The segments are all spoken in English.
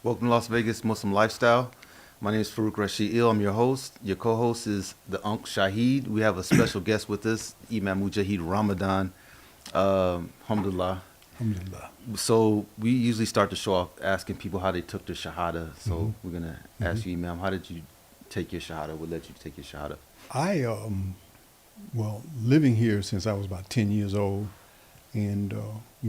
Welcome to Las Vegas Muslim Lifestyle. My name is Farouk Rashid Il. I'm your host. Your co-host is the Unc Shaheed. We have a special guest with us, Imam Mujahid Ramadan. Alhamdulillah. Alhamdulillah. So we usually start the show off asking people how they took the Shahada. So we're going to ask you, Imam, how did you take your Shahada? What led you to take your Shahada? I, living here since I was about 10 years old and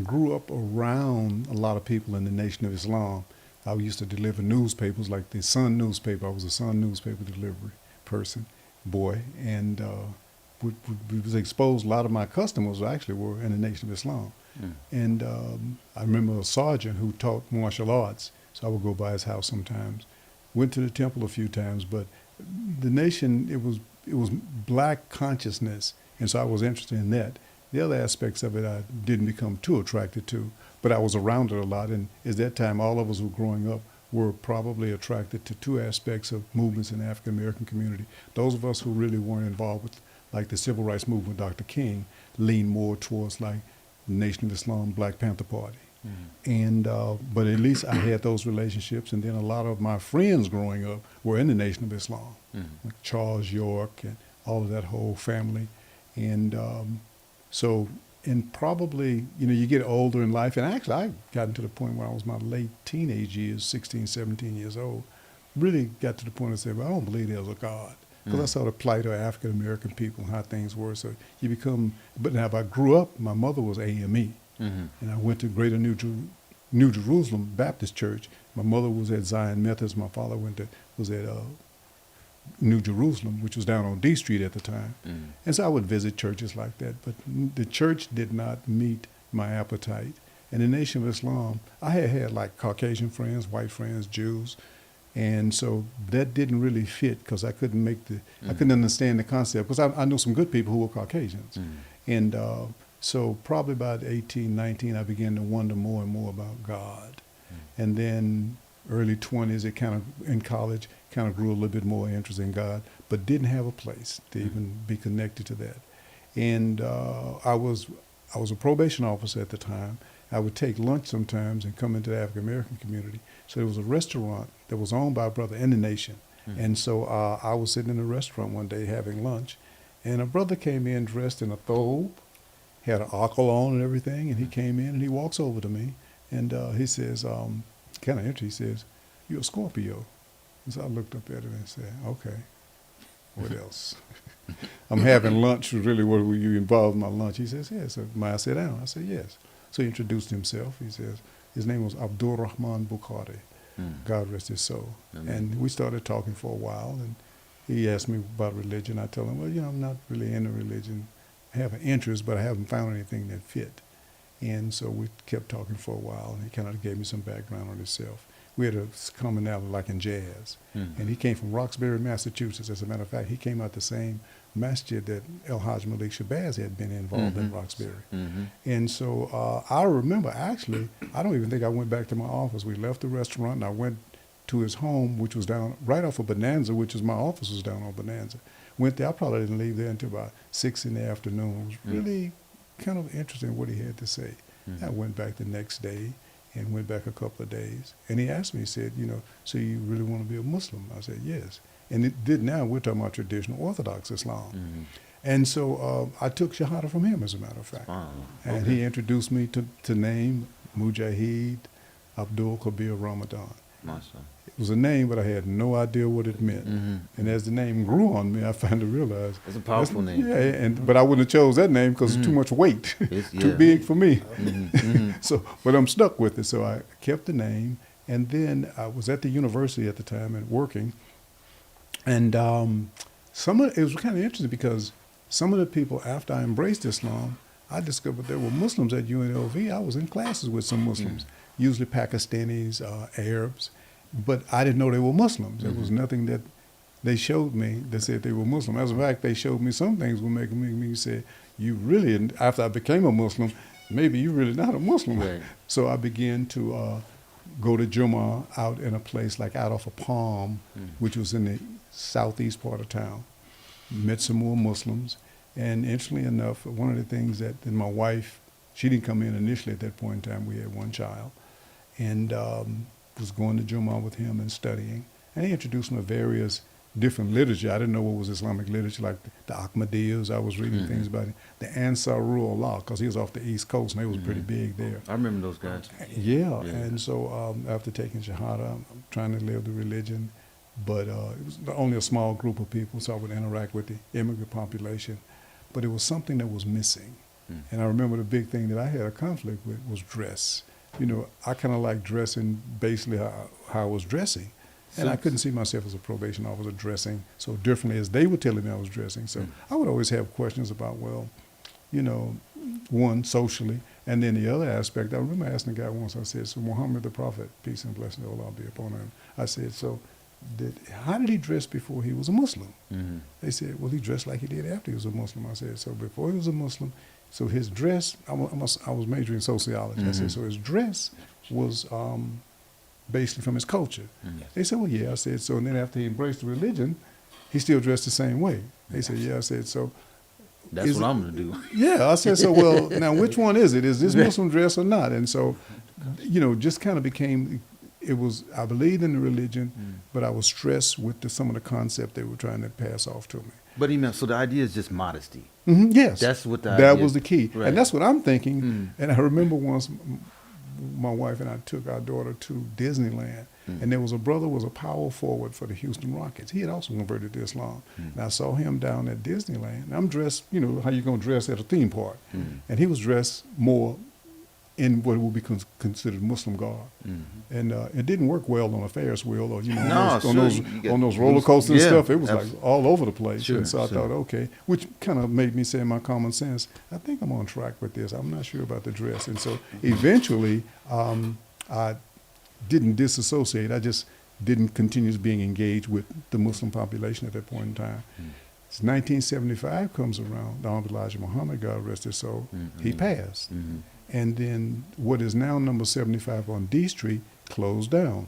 grew up around a lot of people in the Nation of Islam. I used to deliver newspapers like the Sun newspaper. I was a Sun newspaper delivery boy, and we was exposed. A lot of my customers actually were in the Nation of Islam. And I remember a sergeant who taught martial arts, so I would go by his house sometimes. Went to the temple a few times, but the nation, it was black consciousness, and so I was interested in that. The other aspects of it I didn't become too attracted to, but I was around it a lot, and at that time all of us who were growing up were probably attracted to two aspects of movements in the African American community. Those of us who really weren't involved with like the civil rights movement, Dr. King, leaned more towards like the Nation of Islam, Black Panther Party. And but at least I had those relationships, and then a lot of my friends growing up were in the Nation of Islam, like Charles York and all of that whole family. And and probably, you get older in life, and actually I gotten to the point where I was my late teenage years, 16, 17 years old, really got to the point of saying, well, I don't believe there's a God. Because I saw the plight of African American people and how things were. So you become, but now if I grew up, my mother was AME. And I went to Greater New Jerusalem Baptist Church. My mother was at Zion Methodist. My father was at New Jerusalem, which was down on D Street at the time. And so I would visit churches like that. But the church did not meet my appetite. And the Nation of Islam, I had like Caucasian friends, white friends, Jews. And so that didn't really fit because I couldn't I couldn't understand the concept because I knew some good people who were Caucasians. And so probably about 18, 19, I began to wonder more and more about God. And then early 20s, in college, kind of grew a little bit more interest in God, but didn't have a place to even be connected to that. And I was a probation officer at the time. I would take lunch sometimes and come into the African American community. So there was a restaurant that was owned by a brother in the nation. And so I was sitting in a restaurant one day having lunch, and a brother came in dressed in a thobe, had an akal on and everything, and he came in and he walks over to me, and he says, kind of interesting, he says, "You're a Scorpio." And so I looked up at him and said, "Okay, what else?" I'm having lunch, really, were you involved in my lunch? He says, "Yes." So may I sit down? I said, "Yes." So he introduced himself. He says, his name was Abdul Rahman Bukhari. God rest his soul. And we started talking for a while, and he asked me about religion. I told him, well, I'm not really into religion. I have an interest, but I haven't found anything that fit. And so we kept talking for a while, and he kind of gave me some background on himself. We had a commonality like in jazz. And he came from Roxbury, Massachusetts. As a matter of fact, he came out the same masjid that El Hajj Malik Shabazz had been involved in Roxbury. And so I remember, actually, I don't even think I went back to my office. We left the restaurant, and I went to his home, which was down right off of Bonanza, which is my office was down on Bonanza. Went there. I probably didn't leave there until about 6 in the afternoon. It was really kind of interesting what he had to say. I went back the next day and went back a couple of days. And he asked me, he said, so you really want to be a Muslim? I said, yes. And it did now, we're talking about traditional Orthodox Islam. And so I took Shahada from him, as a matter of fact. And he introduced me to name Mujahid Abdul Kabir Ramadan. It was a name, but I had no idea what it meant. And as the name grew on me, I finally realized it's a powerful name. Yeah, but I wouldn't have chose that name because it's too much weight, too big for me. But I'm stuck with it. So I kept the name, and then I was at the university at the time and working. And it was kind of interesting because some of the people, after I embraced Islam, I discovered there were Muslims at UNLV. I was in classes with some Muslims, usually Pakistanis, Arabs, but I didn't know they were Muslims. There was nothing that they showed me that said they were Muslim. As a matter of fact, they showed me some things were making me say, you really, after I became a Muslim, maybe you're really not a Muslim. Right. So I began to go to Jummah out in a place like out off a Palm, which was in the southeast part of town. Met some more Muslims. And interestingly enough, one of the things that my wife, she didn't come in initially at that point in time. We had one child. And was going to Jumu'ah with him and studying. And he introduced me to various different literature. I didn't know what was Islamic literature, like the Ahmadiyyas. I was reading things about it. The Ansarullah, because he was off the East Coast, and they was pretty big there. I remember those guys. Yeah, and so after taking Shahada, I'm trying to live the religion, but it was only a small group of people, so I would interact with the immigrant population. But it was something that was missing. And I remember the big thing that I had a conflict with was dress. You know, I kind of like dressing basically how I was dressing. And I couldn't see myself as a probation officer dressing so differently as they were telling me I was dressing. So I would always have questions about, well, you know, one, socially, and then the other aspect. I remember asking a guy once, I said, so Muhammad the Prophet, peace and blessing of Allah be upon him, I said, so how did he dress before he was a Muslim? They said, well, he dressed like he did after he was a Muslim. I said, so before he was a Muslim, so his dress, I was majoring in sociology. I said, so his dress was basically from his culture. They said, well, yeah. I said, so, and then after he embraced the religion, he still dressed the same way. They said, yeah. I said, so. That's what I'm going to do. Yeah. I said, so, well, now which one is it? Is this Muslim dress or not? And so, you know, just kind of became, it was, I believed in the religion, but I was stressed with some of the concept they were trying to pass off to me. But so the idea is just modesty. Yes. That's what the That idea was the key. Right. And that's what I'm thinking. And I remember once my wife and I took our daughter to Disneyland, and there was a brother who was a power forward for the Houston Rockets. He had also converted to Islam. And I saw him down at Disneyland. And I'm dressed, you know, how you going to dress at a theme park. And he was dressed more in what would be considered Muslim garb. And it didn't work well on a Ferris wheel or, you know, on those roller coasters and stuff. It was like all over the place. And so I thought, okay, which kind of made me say in my common sense, I think I'm on track with this. I'm not sure about the dress. And so eventually I didn't disassociate. I just didn't continue being engaged with the Muslim population at that point in time. 1975 comes around, the Honorable Elijah Muhammad, God rest his soul, he passed. And then what is now number 75 on D Street closed down.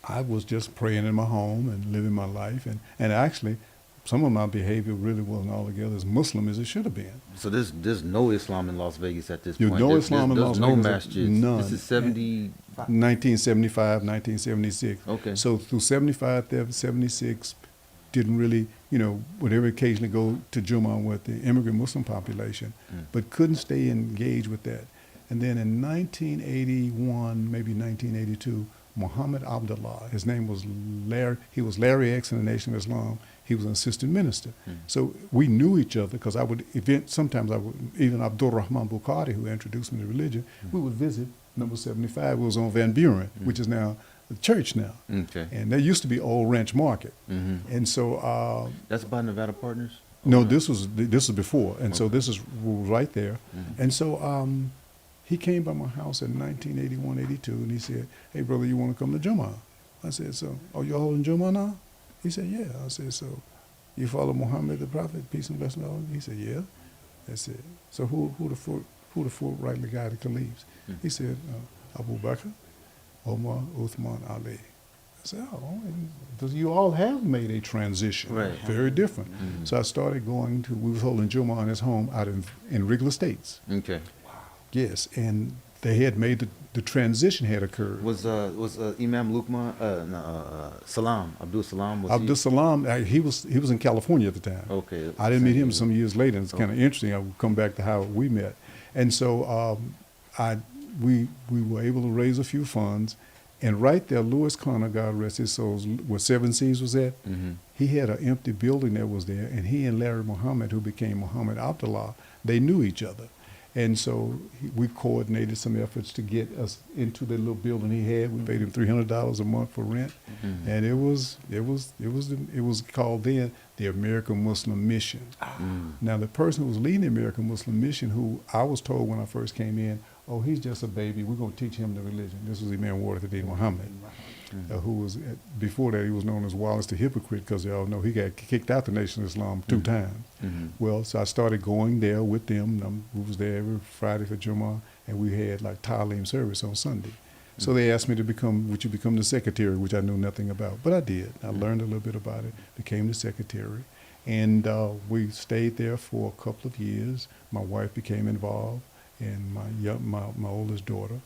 I was just praying in my home and living my life. And actually, some of my behavior really wasn't altogether as Muslim as it should have been. So there's no Islam in Las Vegas at this There's point. no Islam in Las There's no Vegas. masjids. None. This is 70. 1975, 1976. Okay. So through 75, 76, didn't really, you know, would ever occasionally go to Jumu'ah with the immigrant Muslim population, but couldn't stay engaged with that. And then in 1981, maybe 1982, Muhammad Abdullah, his name was Larry, he was Larry X in the Nation of Islam. He was an assistant minister. So we knew each other because sometimes I would, even Abdul Rahman Bukhari, who introduced me to religion, we would visit number 75. It was on Van Buren, which is now the church now. Okay. And there used to be Old Ranch Market. And so That's by Nevada Partners? no, this was before. And so this is right there. And so he came by my house in 1981, 82, and he said, hey, brother, you want to come to Jumu'ah? I said, so, oh, you're holding Jumu'ah now? He said, yeah. I said, so you follow Muhammad the Prophet, peace and blessing on him? He said, yeah. I said, so who the four rightly guided caliphs? He said, Abu Bakr, Omar, Uthman, Ali. I said, oh, because you all have made a transition. Right. Very different. So I started going to, we was holding Jumu'ah in his home out in Wrigley Estates. Okay. Yes, and they had made the transition had occurred. Was Imam Lukman, Salam, Abdul Salam, was Abdul Salam, he was in California at the time. Okay. I didn't meet him some years later, and it's kind of interesting. I would come back to how we met. And so we were able to raise a few funds, and right there, Louis Connor, God rest his soul, where Seven Seas was at, he had an empty building that was there, and he and Larry Muhammad, who became Muhammad Abdullah, they knew each other. And so we coordinated some efforts to get us into the little building he had. We paid him $300 a month for rent, and it was called then the American Muslim Mission. Now the person who was leading the American Muslim Mission, who I was told when I first came in, oh, he's just a baby. We're going to teach him the religion. This was Imam Wadathaddin Muhammad, who was, before that, he was known as Wallace the Hypocrite, because they all know he got kicked out the Nation of Islam 2 times. Well, so I started going there with them. We was there every Friday for Jumu'ah, and we had like Ta'aleem service on Sunday. So they asked me to would you become the secretary, which I knew nothing about. But I did. I learned a little bit about it, became the secretary. And we stayed there for a couple of years. My wife became involved, and my oldest daughter.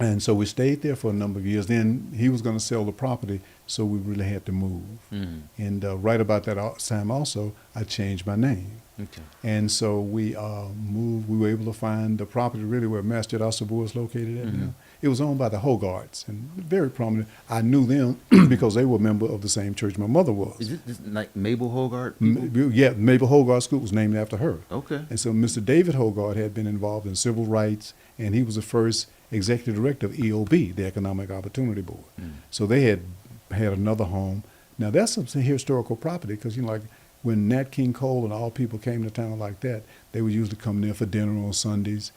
And so we stayed there for a number of years. Then he was going to sell the property, so we really had to move. Mm. And right about that time also, I changed my name. Okay. And so we moved. We were able to find the property really where Masjid Al-Sabur is located at now. It was owned by the Hogarths, and very prominent. I knew them because they were a member of the same church my mother was. Is this like Mabel Hogarth? people? Yeah, Mabel Hogarth School was named after her. Okay. And so Mr. David Hogarth had been involved in civil rights, and he was the first executive director of EOB, the Economic Opportunity Board. Mm. So they had another home. Now that's some historical property because, you know, like when Nat King Cole and all people came to town like that, they would usually come there for dinner on Sundays.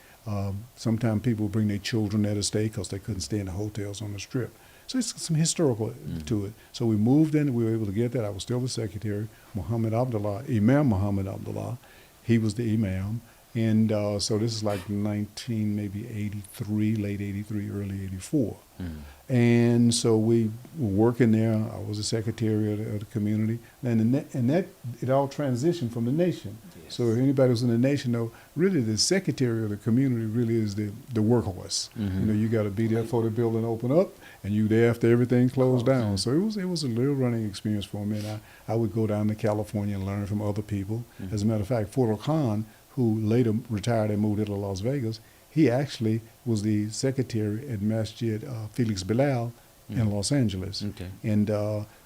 Sometimes people would bring their children there to stay because they couldn't stay in the hotels on the Strip. So it's some historical to it. So we moved in, we were able to get that. I was still the secretary. Muhammad Abdullah, Imam Muhammad Abdullah, he was the imam. And so this is like 83, late 83, early 84. Mm. And so we were working there. I was the secretary of the community. And that it all transitioned from the nation. Yes. So if anybody who's in the nation know, really the secretary of the community really is the workhorse. Mhm. You know, you got to be there for the building open up, and you there after everything closed down. So it was a little running experience for me. And I would go down to California and learn from other people. Mhm. As a matter of fact, Fordal Khan, who later retired and moved into Las Vegas, he actually was the secretary at Masjid Felix Bilal in Los Angeles. Okay. And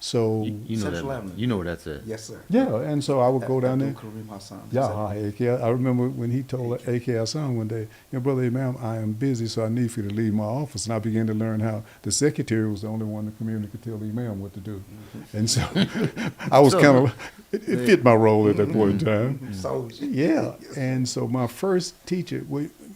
so, You know Central that. Avenue. You know where that's at. Yes, sir. yeah, and so I would go down there. Abdul Karim Hassan. Yeah, AK. I remember when he told AK Hassan one day, you know, Brother Imam, I am busy, so I need for you to leave my office. And I began to learn how the secretary was the only one in the community could tell the Imam what to do. And so I was So- kind of, it fit my role at that point in time. So Yeah, and so my first teacher,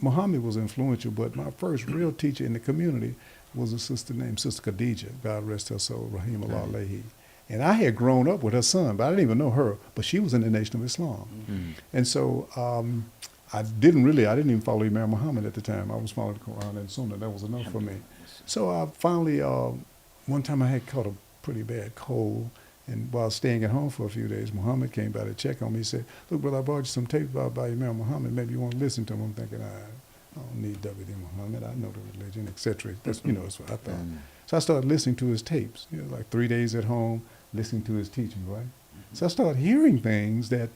Muhammad was influential, but my first real teacher in the community was a sister named Sister Khadija, God rest her soul, Rahim Allah Alayhi. And I had grown up with her son, but I didn't even know her, but she was in the Nation of Islam. Mm. And so I didn't even follow Imam Muhammad at the time. I was following the Quran and Sunnah. That was enough for me. So I finally, one time I had caught a pretty bad cold, and while staying at home for a few days, Muhammad came by to check on me. He said, look, brother, I brought you some tapes by Imam Muhammad. Maybe you want to listen to them. I'm thinking, I don't need W.D. Muhammad. I know the religion, etc. That's, you know, that's what I thought. Mm. So I started listening to his tapes, you know, like 3 days at home, listening to his teaching, right? So I started hearing things that,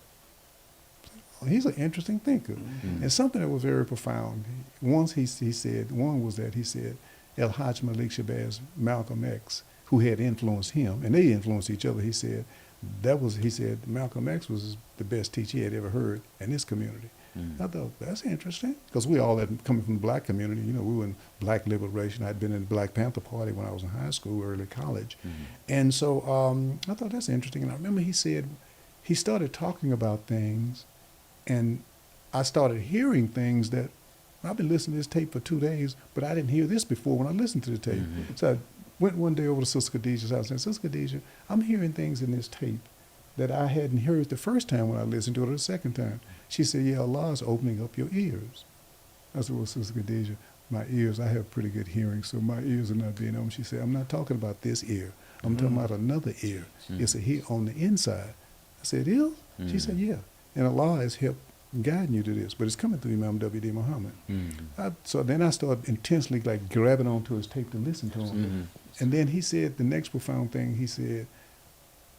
oh, he's an interesting thinker. Mm. And something that was very profound. Once he said, one was that he said, El Hajj Malik Shabazz, Malcolm X, who had influenced him, and they influenced each other, he said, Malcolm X was the best teacher he had ever heard in this community. Mm. I thought, that's interesting, because we all had coming from the black community. You know, we were in black liberation. I'd been in the Black Panther Party when I was in high school, early college. Mm. And so I thought, that's interesting. And I remember he said, he started talking about things, and I started hearing things that, I've been listening to this tape for 2 days, but I didn't hear this before when I listened to the tape. Mhm. So I went one day over to Sister Khadijah's house and said, Sister Khadijah, I'm hearing things in this tape that I hadn't heard the first time when I listened to it or the second time. She said, yeah, Allah is opening up your ears. I said, well, Sister Khadijah, my ears, I have pretty good hearing, so my ears are not being open. She said, I'm not talking about this ear. I'm talking about another ear. It's a hear on the inside. I said, ill? She said, yeah. And Allah has helped guiding you to this, but it's coming through Imam W.D. Muhammad. Mm. So then I started intensely like grabbing onto his tape to listen to him. Mhm. And then he said, the next profound thing, he said,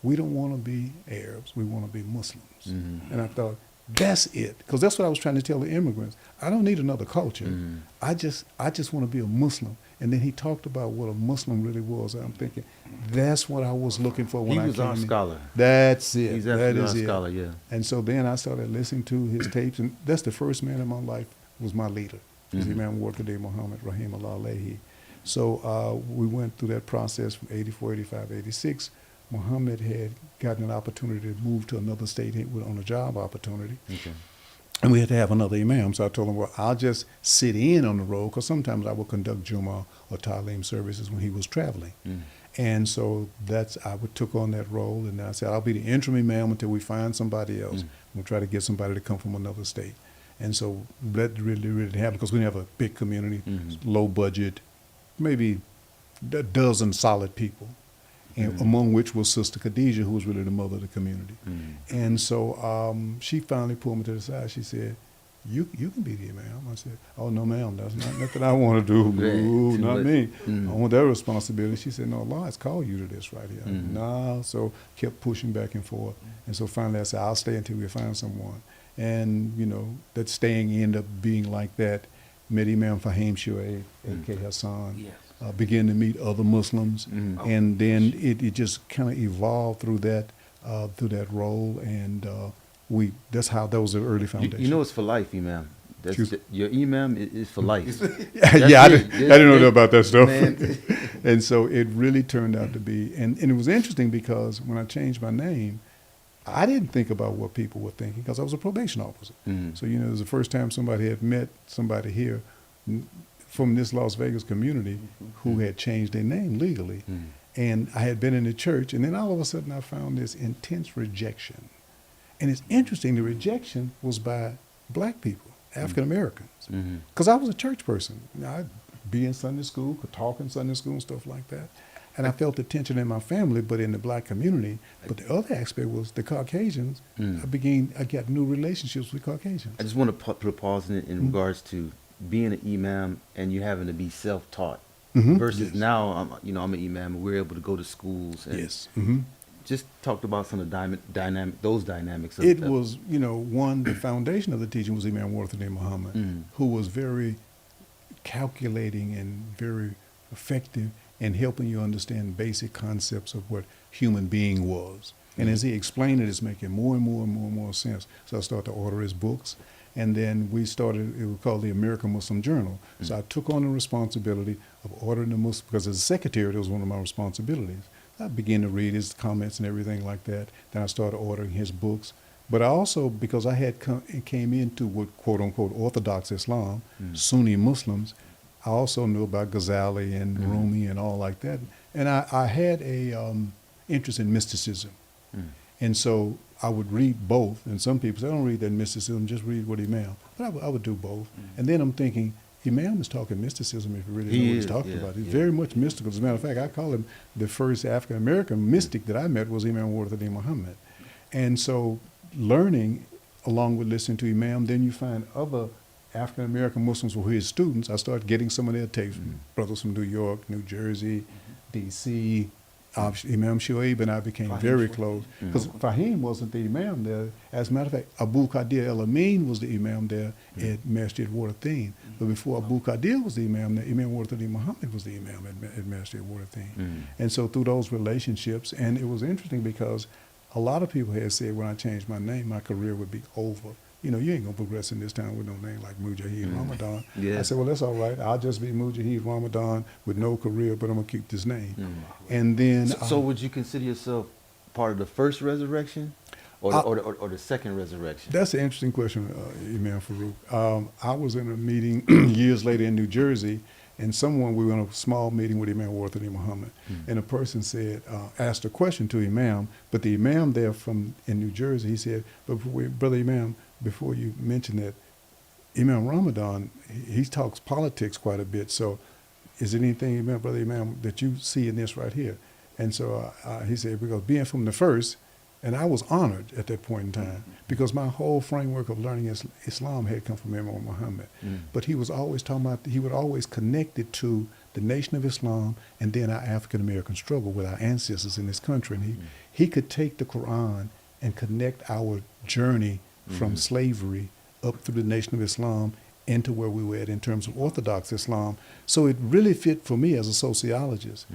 we don't want to be Arabs, we want to be Muslims. Mhm. And I thought, that's it, because that's what I was trying to tell the immigrants. I don't need another culture. Mhm. I just want to be a Muslim. And then he talked about what a Muslim really was. And I'm thinking, that's what I was looking for when He I was came our in. scholar. That's it. He's That absolutely is our it. scholar, yeah. And so then I started listening to his tapes, and that's the first man in my life was my leader, was Mhm. Imam Warqadi Muhammad, Rahim Allah Alayhi. So we went through that process from 84, 85, 86. Muhammad had gotten an opportunity to move to another state on a job opportunity. Okay. And we had to have another imam. So I told him, well, I'll just sit in on the road, because sometimes I would conduct Jummah or Ta'aleem services when he was traveling. Mm. And so took on that role, and I said, I'll be the interim imam until we find somebody else. We'll try to get somebody to come from another state. And so that really didn't happen, because we didn't have a big community, Mhm. low budget, maybe a dozen solid people, and among which was Sister Khadijah, who was really the mother of the community. Mm. And so she finally pulled me to the side. She said, you can be the imam. I said, oh, no, ma'am, that's not nothing I want to do. Right, No, too not much. me. Mm. I want that responsibility. She said, no, Allah has called you to this right here. Mm. No, so kept pushing back and forth. And so finally I said, I'll stay until we find someone. And, you know, that staying ended up being like that. Met Imam Fahim Shuaib, A.K. Hassan. Yes. Began to meet other Muslims. Mm. And then it just kind of evolved through that role. And that's how that was the early foundation. You know it's for life, Imam. Excuse- Your Imam is for life. Yeah, I didn't know about that stuff. Man. And so it really turned out to be, and it was interesting because when I changed my name, I didn't think about what people were thinking because I was a probation officer. Mm. So, you know, it was the first time somebody had met somebody here from this Las Vegas community who had changed their name legally. Mm. And I had been in the church, and then all of a sudden I found this intense rejection. And it's interesting, the rejection was by black people, African Americans. Mhm. Because I was a church person. You know, I'd be in Sunday school, could talk in Sunday school and stuff like that. And I felt the tension in my family, but in the black community. But the other aspect was the Caucasians. Mm. I got new relationships with Caucasians. I just want to put a pause in Mm-hmm. regards to being an imam and you having to be self-taught Mhm. versus Yes. now I'm an imam and we're able to go to schools and Yes. Hmm. just talked about some of the dynamics of It was, you know, the foundation of the teaching was Imam Warthanin Muhammad, Mm. who was very calculating and very effective in helping you understand basic concepts of what human being was. And as he explained it, it's making more and more and more and more sense. So I started to order his books. And then we started, it was called the American Muslim Journal. So I took on the responsibility of ordering the Muslim, because as a secretary, that was one of my responsibilities. I began to read his comments and everything like that. Then I started ordering his books. But I also, because I had came into what quote unquote Orthodox Islam, Sunni Muslims, I also knew about Ghazali and Rumi and all like that. And I had a interest in mysticism. And so I would read both. And some people say, don't read that mysticism, just read what Imam. But I would do both. And then I'm thinking, Imam is talking mysticism if you really know what he's talking about. He's very much mystical. As a matter of fact, I call him the first African-American mystic that I met was Imam Warthanin Muhammad. And so learning, along with listening to Imam, then you find other African-American Muslims who were his students. I started getting some of their tapes, brothers from New York, New Jersey, D.C., Imam Shuaib and I became very close. Because Fahim wasn't the Imam there. As a matter of fact, Abu Qadir El-Amin was the Imam there at Masjid Warthanin. But before Abu Qadir was the Imam there, Imam Warthanin Muhammad was the Imam at Masjid Warthanin. And so through those relationships, and it was interesting because a lot of people had said when I changed my name, my career would be over. You know, you ain't gonna progress in this town with no name like Mujahid Ramadan. Yeah. I said, well, that's all right. I'll just be Mujahid Ramadan with no career, but I'm gonna keep this name. And then, So would you consider yourself part of the first resurrection or the second resurrection? that's an interesting question, Imam Farouk. I was in a meeting years later in New Jersey, and we were in a small meeting with Imam Warthanin Muhammad, and a person said, asked a question to Imam, but the Imam there in New Jersey, he said, Brother Imam, before you mention that, Imam Ramadan, he talks politics quite a bit, so is there anything, Brother Imam, that you see in this right here? And so he said, because being from the first, and I was honored at that point in time, because my whole framework of learning Islam had come from Imam Muhammad. But he was always talking about, he would always connect it to the Nation of Islam and then our African-American struggle with our ancestors in this country. And he could take the Quran and connect our journey from slavery up through the Nation of Islam into where we were at in terms of Orthodox Islam. So it really fit for me as a sociologist.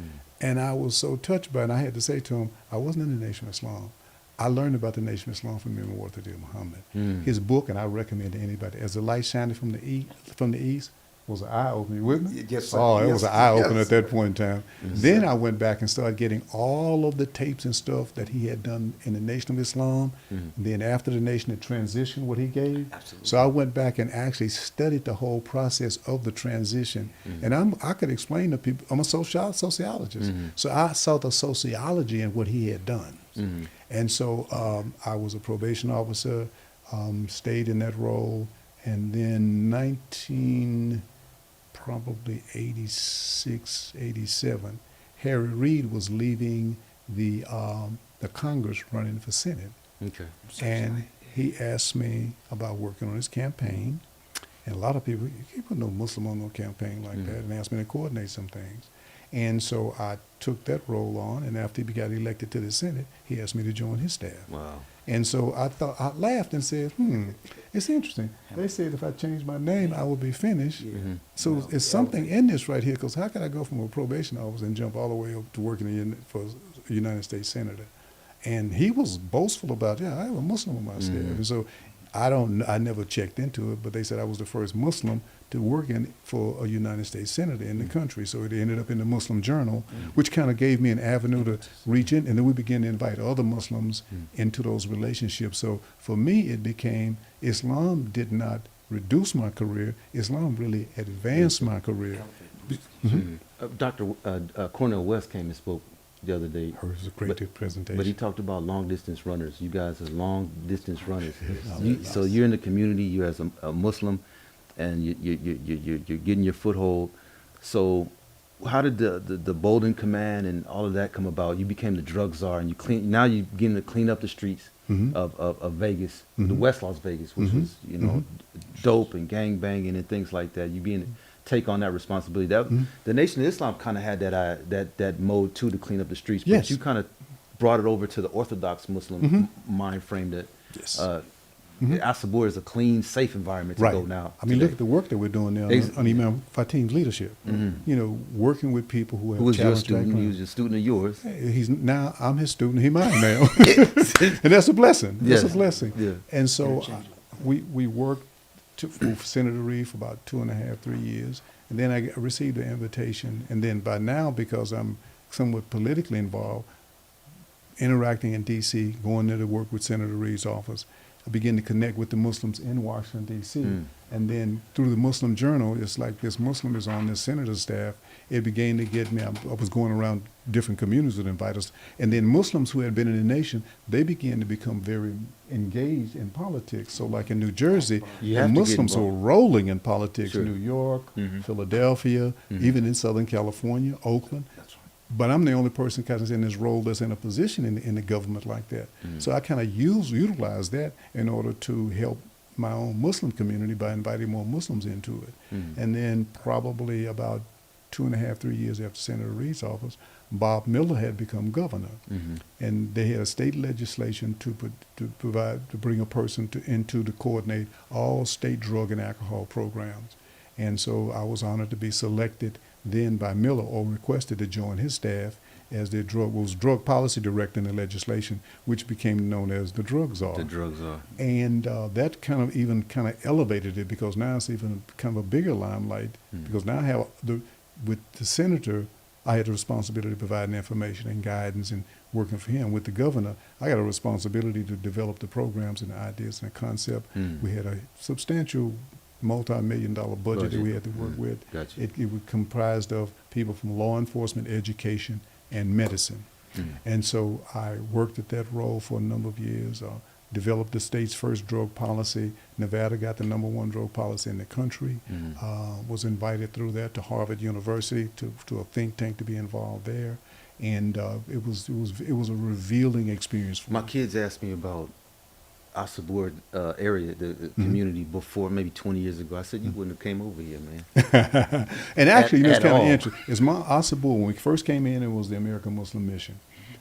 And I was so touched by it, and I had to say to him, I wasn't in the Nation of Islam. I learned about the Nation of Islam from Imam Warthanin Muhammad. His book, and I recommend to anybody, As the Light Shining from the East, was an eye-opener. You with me? Yes, sir. Oh, it was an eye-opener Yes. at that point in time. Then I went back and started getting all of the tapes and stuff that he had done in the Nation of Islam. And then after the Nation, the transition, what he gave. Absolutely. So I went back and actually studied the whole process of the transition. And I could explain to people, I'm a sociologist. So I saw the sociology in what he had done. And so I was a probation officer, stayed in that role, and then probably 86, 87, Harry Reid was leaving the Congress running for Senate. Okay. And he asked me about working on his campaign. And a lot of people, you can't put no Muslim on no campaign like that, and asked me to coordinate some things. And so I took that role on, and after he got elected to the Senate, he asked me to join his staff. Wow. And so I laughed and said, it's interesting. They said if I changed my name, I would be finished. So it's something in this right here, because how could I go from a probation officer and jump all the way up to working for a United States Senator? And he was boastful about, I have a Muslim on my staff. And so I never checked into it, but they said I was the first Muslim to work for a United States Senator in the country. So it ended up in the Muslim Journal, which kind of gave me an avenue to reach in. And then we began to invite other Muslims into those relationships. So for me, it became Islam did not reduce my career. Islam really advanced my career. Dr. Cornel West came and spoke the other day. It was a great presentation. But he talked about long distance runners. You guys are long distance runners. So you're in the community. You're as a Muslim, and you're getting your foothold. So how did the Bolden Command and all of that come about? You became the drug czar, and now you're beginning to clean up the streets of Vegas, the West Las Vegas, which was dope and gang banging and things like that. You being take on that responsibility. The Nation of Islam kind of had that mode too, to clean up the streets. But you kind of brought it over to the Orthodox Muslim mind frame that Al Sabur is a clean, safe environment to go now. I mean, look at the work that we're doing now on Imam Fatim's leadership. You know, working with people who have who was your challenged student? background. He was a student of yours. Now I'm his student. He's mine now, and that's a blessing. That's a blessing. Yeah. And so we worked for Senator Reed for about 2.5, 3 years, and then I received an invitation. And then by now, because I'm somewhat politically involved, interacting in D.C., going there to work with Senator Reed's office, I began to connect with the Muslims in Washington, D.C. And then through the Muslim Journal, it's like this Muslim is on this senator's staff. It began to get me, I was going around different communities that invite us. And then Muslims who had been in the nation, they began to become very engaged in politics. So like in New Jersey, the Muslims were rolling in politics, New York, Philadelphia, even in Southern California, Oakland. But I'm the only person kind of in this role that's in a position in the government like that. So I kind of utilize that in order to help my own Muslim community by inviting more Muslims into it. And then probably about 2.5, 3 years after Senator Reed's office, Bob Miller had become governor. And they had a state legislation to bring a person to coordinate all state drug and alcohol programs. And so I was honored to be selected then by Miller, or requested to join his staff as the drug policy director in the legislation, which became known as the drug czar. The drug czar. And that kind of elevated it, because now it's even kind of a bigger limelight, because now I have with the senator, I had the responsibility of providing information and guidance and working for him. With the governor, I got a responsibility to develop the programs and the ideas and the concept. We had a substantial multi-million-dollar budget that we had to work with. Gotcha. It was comprised of people from law enforcement, education, and medicine. And so I worked at that role for a number of years, developed the state's first drug policy. Nevada got the #1 drug policy in the country. Was invited through that to Harvard University to a think tank to be involved there. And it was a revealing experience for me. My kids asked me about Al Sabur area, the community, before maybe 20 years ago. I said, you wouldn't have came over here, man. And actually, it's kind of all. interesting. It's Al Sabur, when we first came in, it was the American Muslim Mission.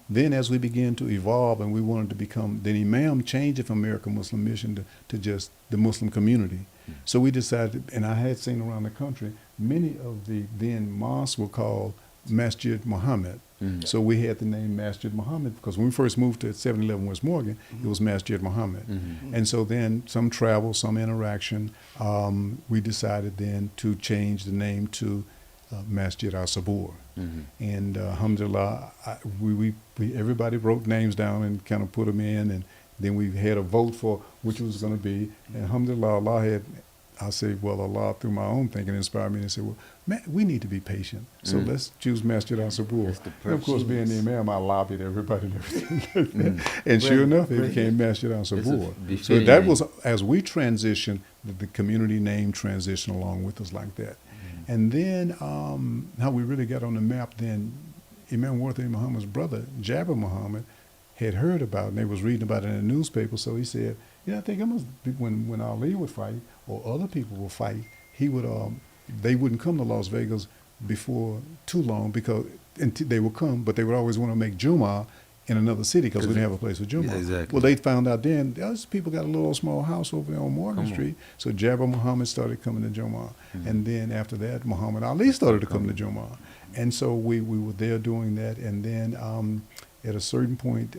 Then as we began to evolve and we wanted to become, then Imam changed it from American Muslim Mission to just the Muslim community. So we decided, and I had seen around the country, many of the then mosques were called Masjid Muhammad. So we had the name Masjid Muhammad, because when we first moved to 711 West Morgan, it was Masjid Muhammad. And so then some travel, some interaction, we decided then to change the name to Masjid Al Sabur. And alhamdulillah, everybody wrote names down and kind of put them in, and then we had a vote for which it was going to be. And alhamdulillah, I say, Allah, through my own thinking, inspired me and said, well, man, we need to be patient. So let's choose Masjid Al Sabur. And of course, being the Imam, I lobbied everybody and everything like that. And sure enough, it became Masjid Al Sabur. So that was, as we transitioned, the community name transitioned along with us like that. And then how we really got on the map, then Imam Wartha Muhammad's brother, Jabir Muhammad, had heard about it, and they was reading about it in the newspaper. So he said, Yeah, I think it must be when Ali would fight or other people would fight, he would they wouldn't come to Las Vegas before too long because they would come, but they would always want to make Juma in another city because we didn't have a place for Juma. Yeah, exactly. Well, they found out then those people got a little small house over there on Morgan Street, so Jabbar Muhammad started coming to Juma, and then after that, Muhammad Ali started to come to Juma, and so we were there doing that, and then at a certain point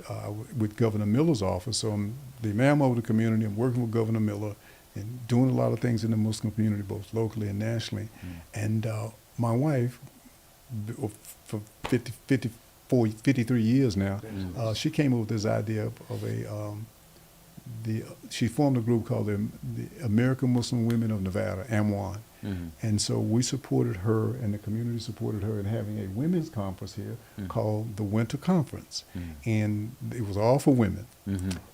with Governor Miller's office, so I'm the imam of the community, I'm working with Governor Miller and doing a lot of things in the Muslim community, both locally and nationally, and my wife, for 53 years now, she came up with this idea of she formed a group called the American Muslim Women of Nevada, AMWAN. And so we supported her, and the community supported her in having a women's conference here called the Winter Conference. And it was all for women.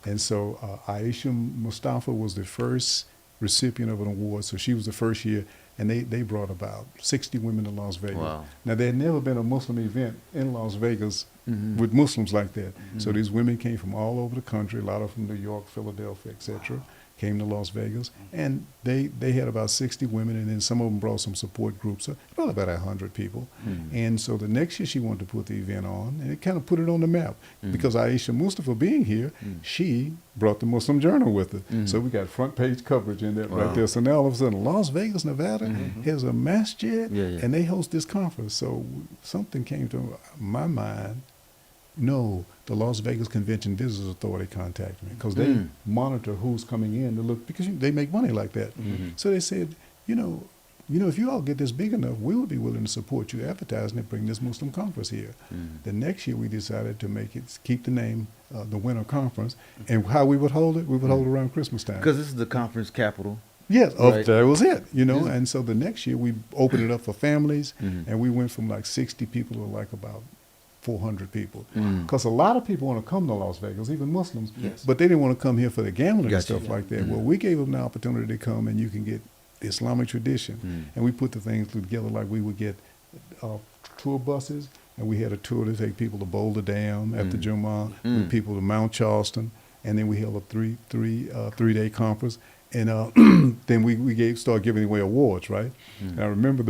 And so Aisha Mustafa was the first recipient of an award, so she was the first year, and they brought about 60 women to Las Vegas. Wow. Now, there had never been a Muslim event in Las Vegas with Muslims like that. So these women came from all over the country, a lot of them from New York, Philadelphia, etc., came to Las Vegas, and they had about 60 women, and then some of them brought some support groups, so probably about 100 people. And so the next year she wanted to put the event on, and it kind of put it on the map, because Aisha Mustafa being here, she brought the Muslim Journal with her. So we got front page coverage in that right there. So now all of a sudden Las Vegas, Nevada has a masjid, and they host this conference. So something came to my mind. No, the Las Vegas Convention Visitors Authority contacted me because they monitor who's coming in to look, because they make money like that. So they said, you know, if you all get this big enough, we would be willing to support you advertising and bring this Muslim conference here. The next year we decided to keep the name, the Winter Conference, and how we would hold it, we would hold it around Christmas time. Because this is the conference capital. Yes, Right. that was it, and so the next year we opened it up for families, and we went from like 60 people to like about 400 people. Because a lot of people want to come to Las Vegas, even Muslims, but they didn't want to come here for the gambling and stuff like that. Well, we gave them the opportunity to come, and you can get the Islamic tradition. And we put the things together like we would get tour buses, and we had a tour to take people to Boulder Dam after Jummah, with people to Mount Charleston, and then we held a three-day conference. And then we started giving away awards, right? And I remember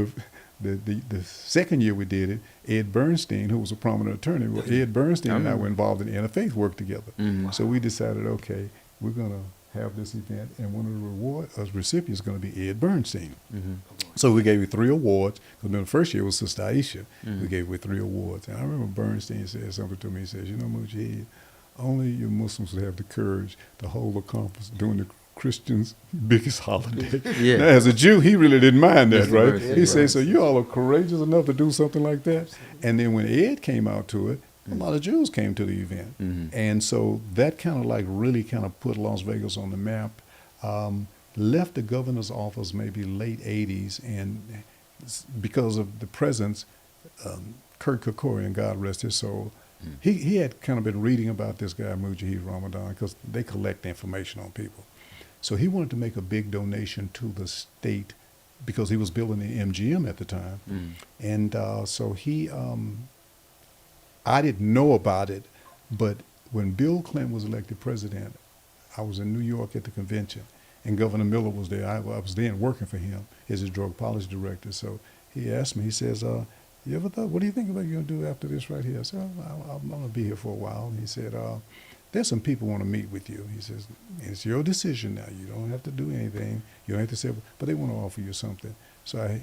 the second year we did it, Ed Bernstein, who was a prominent attorney, Ed Bernstein and I were involved in interfaith work together. So we decided, okay, we're going to have this event, and one of the reward recipients is going to be Ed Bernstein. So we gave you 3 awards. Because the first year was Sister Aisha. We gave you 3 awards. And I remember Bernstein said something to me. He says, Mujahid, only you Muslims would have the courage to hold a conference during the Christians' biggest holiday. Now, as a Jew, he really didn't mind that, right? He said, so you all are courageous enough to do something like that? And then when Ed came out to it, a lot of Jews came to the event. And so that kind of like really kind of put Las Vegas on the map. Left the governor's office maybe late 80s, and because of the presence, Kurt Kerkorian, God rest his soul, he had kind of been reading about this guy, Mujahid Ramadan, because they collect information on people. So he wanted to make a big donation to the state because he was building the MGM at the time. And so I didn't know about it, but when Bill Clinton was elected president, I was in New York at the convention, and Governor Miller was there. I was then working for him as his drug policy director. So he asked me, he says, you ever thought, what do you think about you're going to do after this right here? I said, I'm going to be here for a while. And he said, there's some people want to meet with you. He says, it's your decision now. You don't have to do anything. You don't have to say, but they want to offer you something. So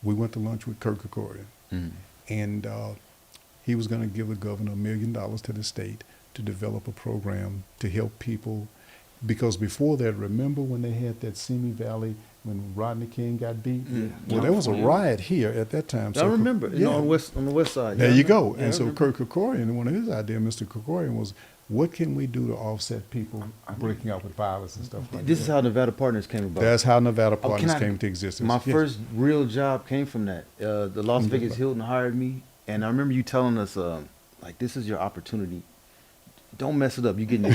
we went to lunch with Kurt Kerkorian. And he was going to give the governor $1 million to the state to develop a program to help people. Because before that, remember when they had that Simi Valley, when Rodney King got beat? Well, there was a riot here at that time. I remember, on the west side. There you go. And so Kurt Kerkorian, one of his ideas, Mr. Kerkorian, was, what can we do to offset people breaking out with violence and stuff like that? This is how Nevada Partners came about. That's how Nevada Partners came to existence. My first real job came from that. The Las Vegas Hilton hired me, and I remember you telling us, like, this is your opportunity. Don't mess it up. You get your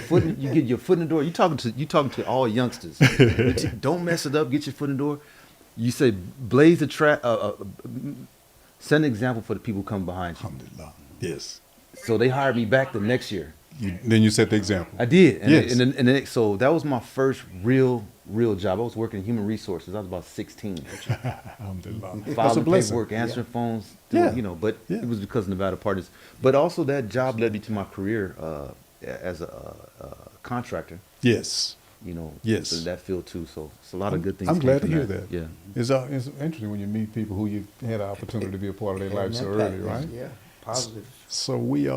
foot in the door. You talking to all youngsters. Don't mess it up. Get your foot in the door. You say blaze the track. Set an example for the people who come behind you. Alhamdulillah. Yes. So they hired me back the next year. then you set the example. I did. And, Yes. so that was my first real job. I was working in human resources. I was about 16. Alhamdulillah. That's a Filing blessing. paperwork, answering phones, Yeah. but Yeah. it was because of Nevada Partners. But also that job led me to my career as a contractor, Yes. Yes. in that field too. So it's a lot of good things. I'm came glad to from hear that. Yeah. It's interesting when you meet people who you had the opportunity to be a part of their life so early, right? Yeah, positive. So we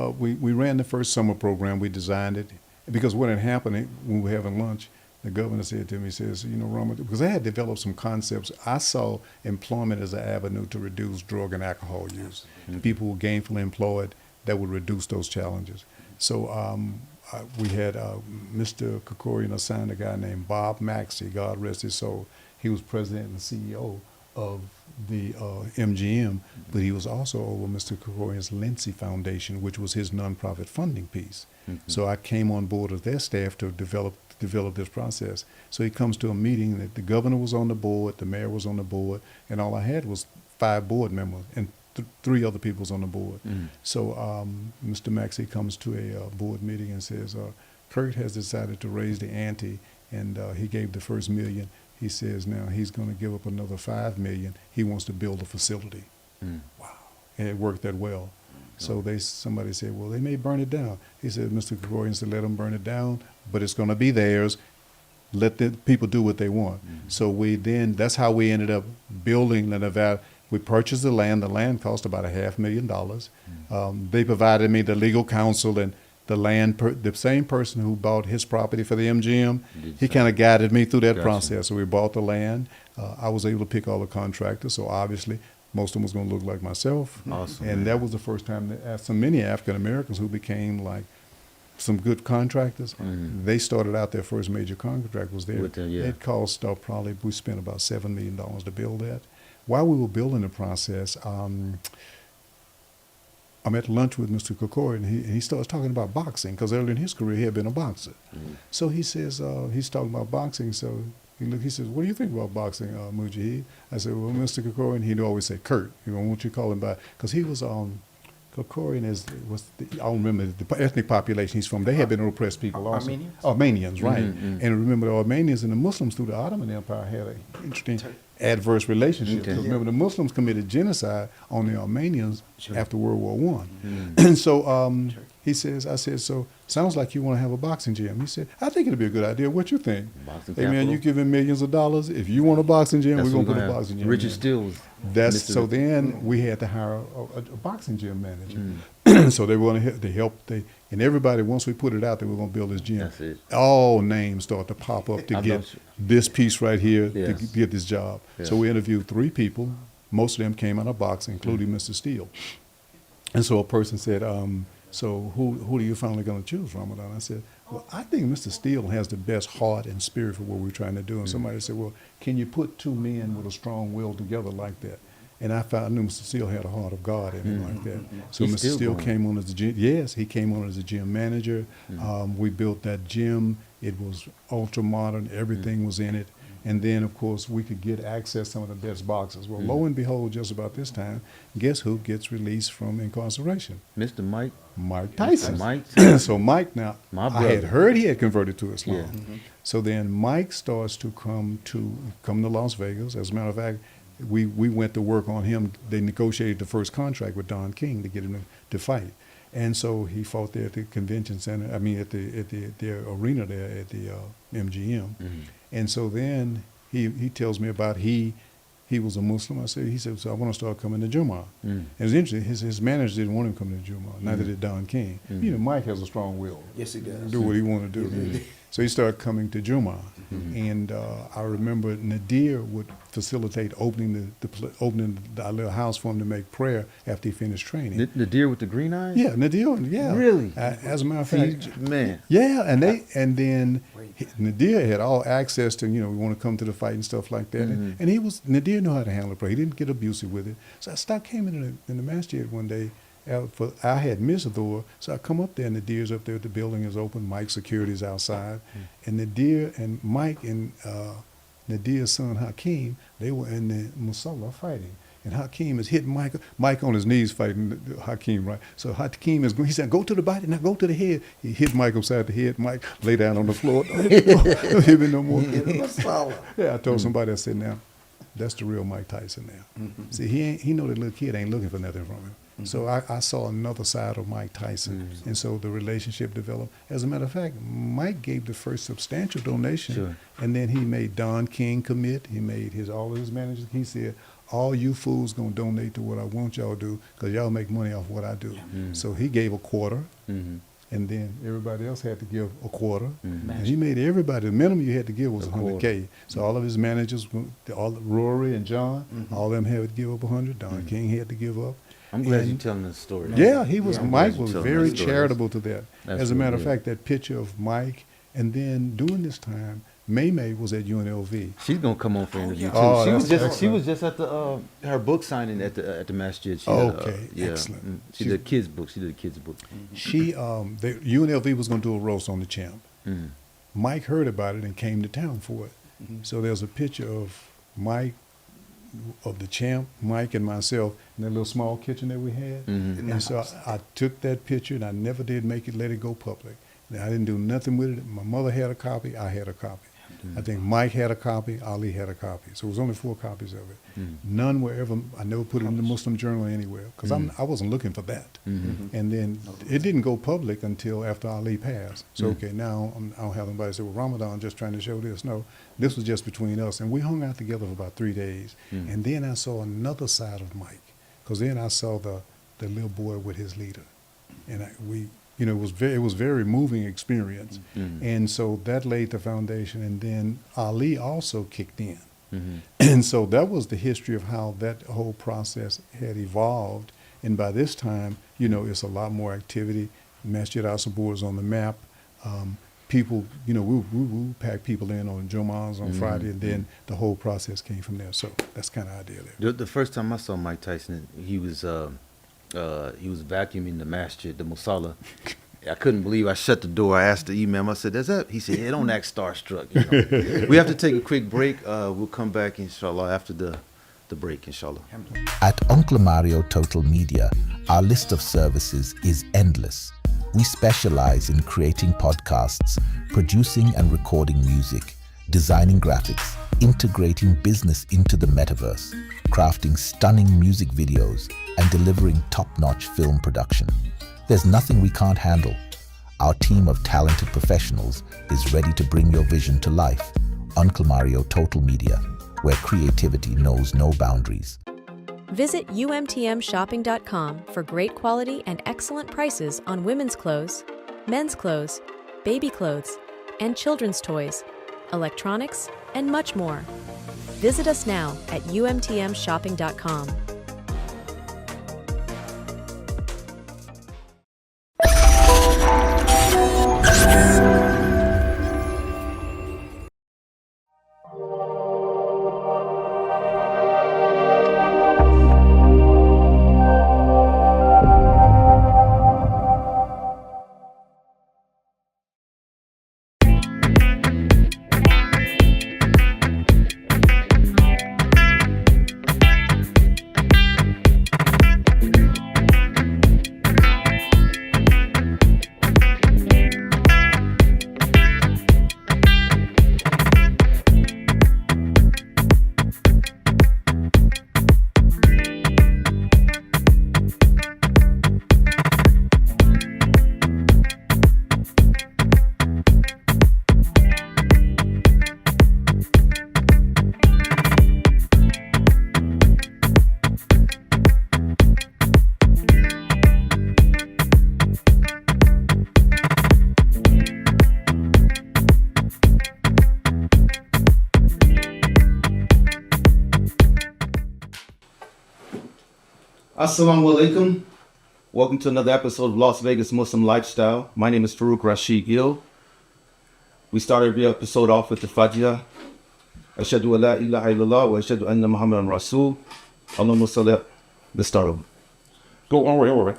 ran the first summer program. We designed it because what had happened when we were having lunch, the governor said to me, he says, Rama, because I had developed some concepts. I saw employment as an avenue to reduce drug and alcohol use. People who were gainfully employed, that would reduce those challenges. So we had Mr. Krikorian assigned a guy named Bob Maxey, God rest his soul. He was president and CEO of the MGM, but he was also over Mr. Krikorian's Lindsay Foundation, which was his nonprofit funding piece. So I came on board with their staff to develop this process. So he comes to a meeting that the governor was on the board, the mayor was on the board, and all I had was 5 board members and 3 other people was on the board. So Mr. Maxey comes to a board meeting and says, Kurt has decided to raise the ante, and he gave the first $1 million. He says now he's going to give up another $5 million. He wants to build a facility. Wow. And it worked that well. So somebody said, well, they may burn it down. He said, Mr. Krikorian said, let them burn it down, but it's going to be theirs. Let the people do what they want. So that's how we ended up building the Nevada. We purchased the land. The land cost about $500,000. They provided me the legal counsel and the land. The same person who bought his property for the MGM, he kind of guided me through that process. So we bought the land. I was able to pick all the contractors. So obviously, most of them was going to look like myself. Awesome. And that was the first time that so many African Americans who became like some good contractors. They started out their first major contract was there. It cost probably, we spent about $7 million to build that. While we were building the process, I'm at lunch with Mr. Krikorian, and he starts talking about boxing, because early in his career he had been a boxer. So he says, he's talking about boxing, so he says, what do you think about boxing, Mujahid? I said, well, Mr. Krikorian, he'd always say Kurt. I want you to call him by, because he was Krikorian I don't remember the ethnic population he's from. They had been oppressed people also. Armenians? Armenians, right. And remember, the Armenians and the Muslims through the Ottoman Empire had an interesting adverse relationship. Okay. Remember, the Muslims committed genocide on the Armenians after World War I. And so he says, I said, so sounds like you want to have a boxing gym. He said, I think it'd be a good idea. What you think? Boxing Hey man, capital. you giving millions of dollars. If you want a boxing gym, That's we're what gonna put we're a gonna boxing have. gym. Richard in. Steele was So Mr. then we had to hire a boxing gym manager. So they were going to help. And everybody, once we put it out, they were going to build this gym. That's it. All names start to pop up to I get know. this piece right here to Yes. get this job. Yes. So we interviewed 3 people. Most of them came out of boxing, including Mr. Steele. And so a person said, so who are you finally going to choose, Ramadan? I said, well, I think Mr. Steele has the best heart and spirit for what we're trying to do. And somebody said, well, can you put 2 men with a strong will together like that? And I knew Mr. Steele had a heart of God in him like that. So He's Mr. still Steele going. came on as a gym. Yes, he came on as a gym manager. We built that gym. It was ultra modern. Everything was in it. And then, of course, we could get access to some of the best boxers. Well, lo and behold, just about this time, guess who gets released from incarceration? Mr. Mike. Mike Tyson. Mike. So Mike, now, My I brother. had heard he had converted to Islam. Yeah. So then Mike starts to come to Las Vegas. As a matter of fact, we went to work on him. They negotiated the first contract with Don King to get him to fight. And so he fought there at the convention center, at the arena there at the MGM. And so then he tells me about he was a Muslim. He said, so I want to start coming to Jumu'ah. And it was interesting, his manager didn't want him coming to Jumu'ah, neither did Don King. You know, Mike has a strong will. Yes, he does. Do what he want to do. So he started coming to Jumu'ah. And I remember Nadir would facilitate opening the little house for him to make prayer after he finished training. The deer with the green eyes? Yeah, Nadir, yeah. Really? As a matter of See, fact, man. yeah, and then Nadir had all access to, we want to come to the fight and stuff like that. And Nadir knew how to handle prayer. He didn't get abusive with it. So I came in the masjid one day. I had missed Thor, so I come up there and the deer's up there. The building is open. Mike's security's outside, and the deer and Mike and Nadir's son Hakeem, they were in the musalla fighting. and Hakeem is hitting Mike on his knees fighting Hakeem, right? So Hakeem is, he said, go to the body, now go to the head. He hit Mike upside the head. Mike lay down on the floor. Don't hit me no more. Yeah, I told somebody, I said, now, that's the real Mike Tyson now. See, he know that little kid ain't looking for nothing from him. So I saw another side of Mike Tyson, and so the relationship developed. As a matter of fact, Mike gave the first substantial donation, and then he made Don King commit. He made all of his managers. He said, all you fools gonna donate to what I want y'all to do, because y'all make money off what I do. So he gave a quarter, and then everybody else had to give a quarter. And he made everybody, the minimum you had to give was $100K. So all of his managers, Rory and John, all of them had to give up 100. Don King had to give up. I'm glad you're telling the story. Yeah, Mike was very charitable to that. As a matter of fact, that picture of Mike, and then during this time, May was at UNLV. She's gonna come on for an interview too. Oh, she was just at the her book signing at the masjid. Excellent. She did a kids book. She the UNLV was gonna do a roast on the champ. Mike heard about it and came to town for it. So there's a picture of Mike, of the champ, Mike and myself in that little small kitchen that we had. And so I took that picture, and I never did let it go public. I didn't do nothing with it. My mother had a copy, I had a copy. I think Mike had a copy, Ali had a copy. So it was only 4 copies of it. None were ever, I never put it in the Muslim Journal anywhere, because I wasn't looking for that. And then it didn't go public until after Ali passed. So, okay, now I don't have anybody say, well, Ramadan just trying to show this. No, this was just between us. And we hung out together for about 3 days. And then I saw another side of Mike, because then I saw the little boy with his leader. And it was very moving experience. And so that laid the foundation, and then Ali also kicked in. And so that was the history of how that whole process had evolved. And by this time, it's a lot more activity. Masjid Al-Sabur is on the map. People, we pack people in on Jum'ahs on Friday, and then the whole process came from there. So that's kind of idea there. The first time I saw Mike Tyson, he was vacuuming the masjid, the musalla. I couldn't believe I shut the door. I asked the imam, I said, "That's that?" He said, "Yeah, don't act starstruck." We have to take a quick break. We'll come back, inshallah, after the break, inshallah. At Uncle Mario Total Media, our list of services is endless. We specialize in creating podcasts, producing and recording music, designing graphics, integrating business into the metaverse, crafting stunning music videos, and delivering top-notch film production. There's nothing we can't handle. Our team of talented professionals is ready to bring your vision to life. Uncle Mario Total Media, where creativity knows no boundaries. Visit umtmshopping.com for great quality and excellent prices on women's clothes, men's clothes, baby clothes, and children's toys, electronics, and much more. Visit us now at umtmshopping.com. Assalamu alaikum. Welcome to another episode of Las Vegas Muslim Lifestyle. My name is Farouk Rashid Gill. We start every episode off with the Fatiha. Ashhadu an la ilaha illallah wa ashhadu anna Muhammadan Rasul. Allahumma salli. Let's start over. Don't worry.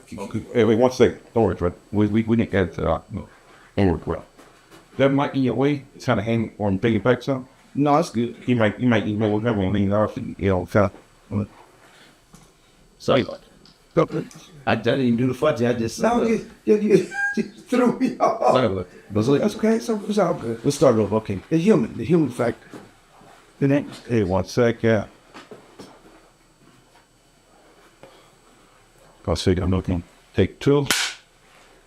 Hey, wait 1 second. Don't worry, Fred. We didn't get don't worry, well. That might be your way. It's kind of hang or take it back some. No, it's good. You might email whatever on these off, Sorry. I didn't even do the fudge. I just. No, you threw me off. Sorry about it. That's okay. So it's all good. We'll start over. Okay. The human factor. The next. Hey, 1 sec, yeah. I'll say I'm looking. Take 2.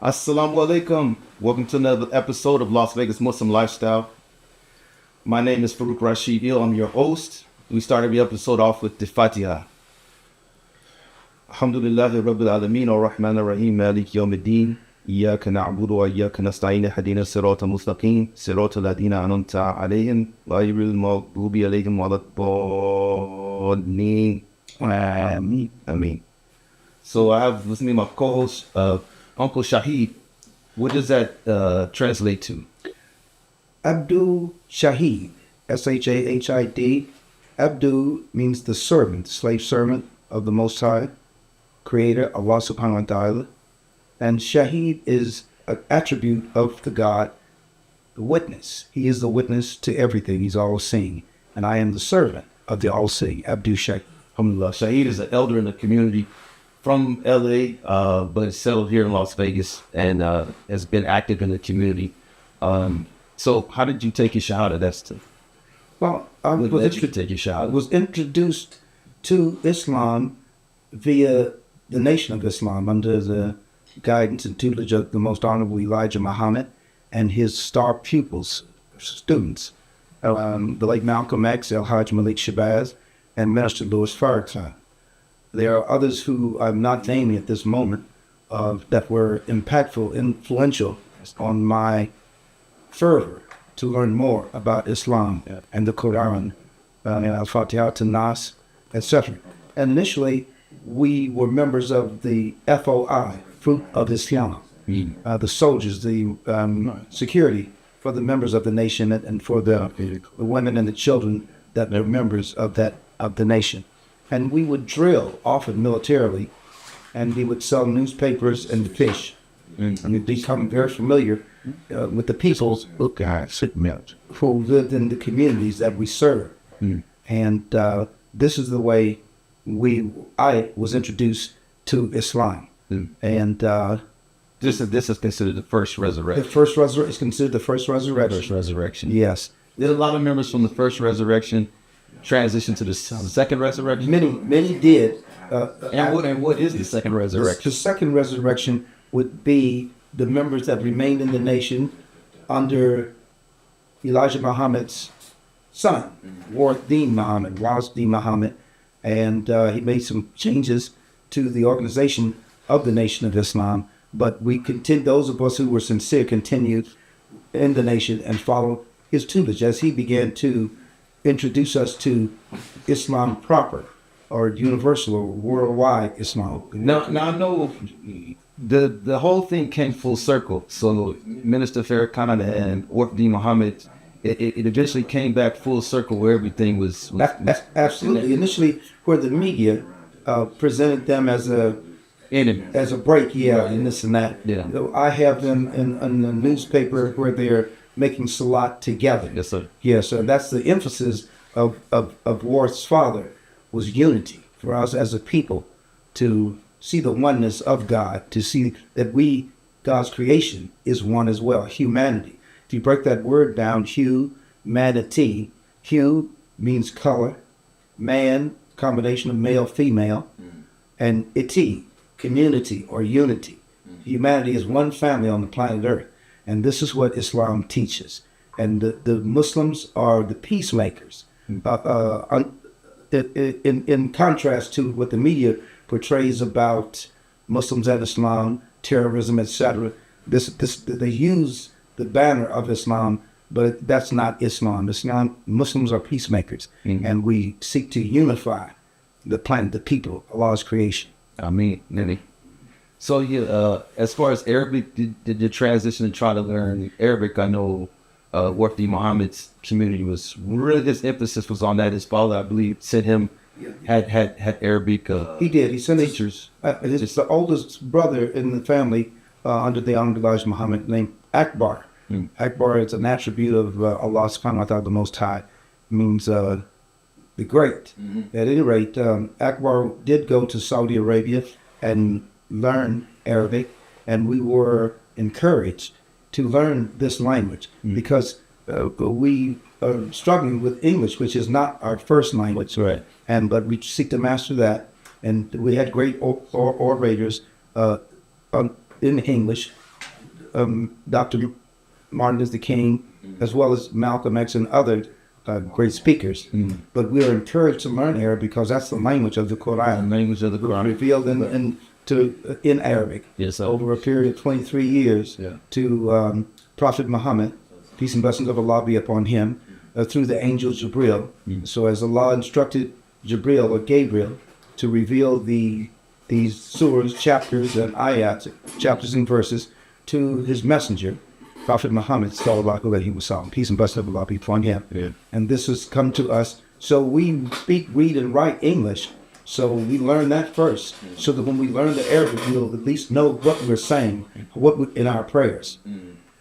Assalamu alaikum. Welcome to another episode of Las Vegas Muslim Lifestyle. My name is Farouk Rashid Il. I'm your host. We start every episode off with the Fatiha. Alhamdulillahi Rabbil Alameen Ar-Rahman Ar-Rahim Malik Yawmiddin Iyaka na'budu wa iyaka nasta'in Hadina sirata mustaqim Sirata ladina anumta alayhim Ghayril maghdubi alayhim waladdallin Ameen. So I have with me my co-host, Uncle Shahid. What does that translate to? Abdul Shahid. Shahid. Abdul means the servant, slave servant of the Most High, Creator, Allah subhanahu wa ta'ala. And Shahid is an attribute of the God, the witness. He is the witness to everything. He's all-seeing. And I am the servant of the all-seeing, Abdul Shahid. Alhamdulillah. Shahid is an elder in the community from LA, but is settled here in Las Vegas and has been active in the community. So how did you take your shahada? That's the... Well, I What led you to take your shahada? was introduced to Islam via the Nation of Islam under the guidance and tutelage of the Most Honorable Elijah Muhammad and his star pupils, students, the late Malcolm X, El-Hajj Malik Shabazz, and Minister Louis Farrakhan. There are others who I'm not naming at this moment that were impactful, influential on my fervor to learn more about Islam and the Quran, and Al-Fatiha to Nas, etc. And initially, we were members of the FOI, Fruit of Islam, the soldiers, the security for the members of the nation and for the women and the children that are members of the nation. And we would drill often militarily, and we would sell newspapers and fish. And we'd become very familiar with the people who lived in the communities that we served. And this is the way I was introduced to Islam. And This is considered the first the resurrection. first resurrection is considered the first resurrection. First resurrection. Yes. Did a lot of members from the first resurrection transition to the second resurrection? Many did. And what is the second resurrection? The second resurrection would be the members that remained in the nation under Elijah Muhammad's son, Warith Muhammad, and he made some changes to the organization of the Nation of Islam. But those of us who were sincere continued in the nation and followed his tutelage as he began to introduce us to Islam proper, or universal or worldwide Islam. Now I know the whole thing came full circle. So Minister Farrakhan and Warith Muhammad, it eventually came back full circle where everything was Absolutely. Initially, where the media presented them as a enemy. break, and this and that. Yeah. So I have them in the newspaper where they're making salat together. Yes, sir. Yes, so that's the emphasis of Warith's father, was unity for us as a people, to see the oneness of God, to see that we, God's creation, is one as well, humanity. If you break that word down, humanity, hue means color, man, combination of male, female, and iti, community or unity. Humanity is one family on the planet Earth, and this is what Islam teaches. And the Muslims are the peacemakers. In contrast to what the media portrays about Muslims and Islam, terrorism, etc., they use the banner of Islam, but that's not Islam. Muslims are peacemakers, and we seek to unify the planet, the people, Allah's creation. I mean, Nini. So as far as Arabic, did you transition and try to learn Arabic? I know Warith Muhammad's community was really, his emphasis was on that. His father, I believe, sent him had Arabic. He did. He sent teachers. It's the oldest brother in the family under the Honorable Elijah Muhammad, named Akbar. Akbar is an attribute of Allah subhanahu wa ta'ala, the Most High. It means the Great. At any rate, Akbar did go to Saudi Arabia and learn Arabic, and we were encouraged to learn this language because we are struggling with English, which is not our first language. Right. But we seek to master that, and we had great orators in English. Dr. Martin Luther King, as well as Malcolm X and other great speakers. But we are encouraged to learn Arabic because that's the language of the Quran. The language of the Quran. Revealed in Arabic. Yes, sir. Over a period of 23 years to Prophet Muhammad, peace and blessings of Allah be upon him, through the angel Jibril. So as Allah instructed Jibril or Gabriel to reveal these surahs, chapters and ayats, chapters and verses to his messenger, Prophet Muhammad, sallallahu alaihi wasallam, peace and blessings of Allah be upon him. Yeah. And this has come to us. So we speak, read, and write English. So we learn that first, so that when we learn the Arabic, we'll at least know what we're saying, in our prayers.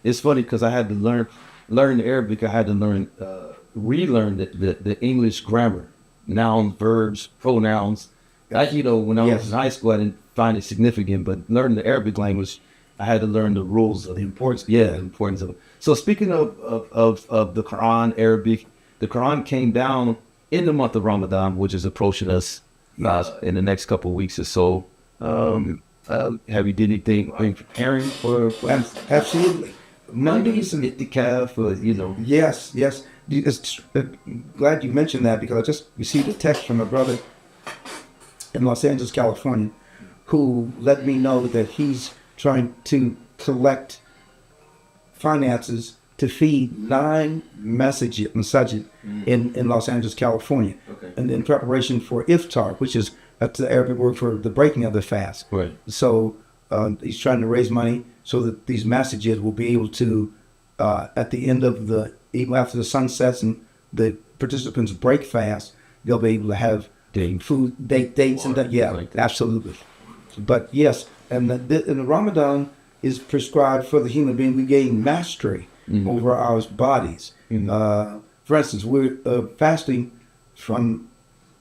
It's funny because I had to learn Arabic. I had to relearn the English grammar, nouns, verbs, pronouns. When I was in high school, I didn't find it significant, but learning the Arabic language, I had to learn the rules of the importance. Yeah, the importance of it. So speaking of the Quran, Arabic, the Quran came down in the month of Ramadan, which is approaching us in the next couple of weeks or so. Have you did anything? Are you preparing for? Absolutely. Mondays and itikaf, Yes. Glad you mentioned that because I just received a text from a brother in Los Angeles, California, who let me know that he's trying to collect finances to feed 9 masajid in Los Angeles, California, and in preparation for iftar, which is the Arabic word for the breaking of the fast. Right. So he's trying to raise money so that these masajid will be able to, at the end of even after the sun sets and the participants break fast, they'll be able to have food, dates, and that. Yeah, like that. Absolutely. But yes, and the Ramadan is prescribed for the human being. We gain mastery over our bodies. For instance, we're fasting from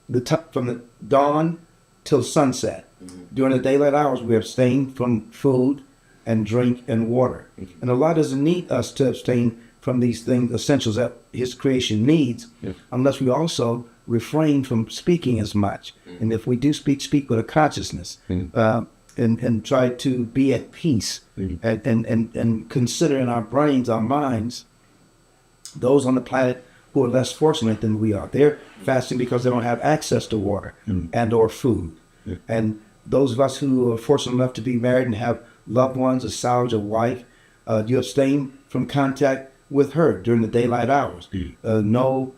the dawn till sunset. During the daylight hours, we abstain from food and drink and water. And Allah doesn't need us to abstain from these things, essentials that His creation needs, unless we also refrain from speaking as much. And if we do speak with a consciousness, and try to be at peace, and consider in our brains, our minds, those on the planet who are less fortunate than we are. They're fasting because they don't have access to water and or food. And those of us who are fortunate enough to be married and have loved ones, a spouse, a wife, you abstain from contact with her during the daylight hours. No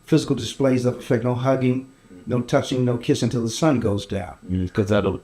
physical displays of affection, no hugging, no touching, no kissing until the sun goes down. Because that'll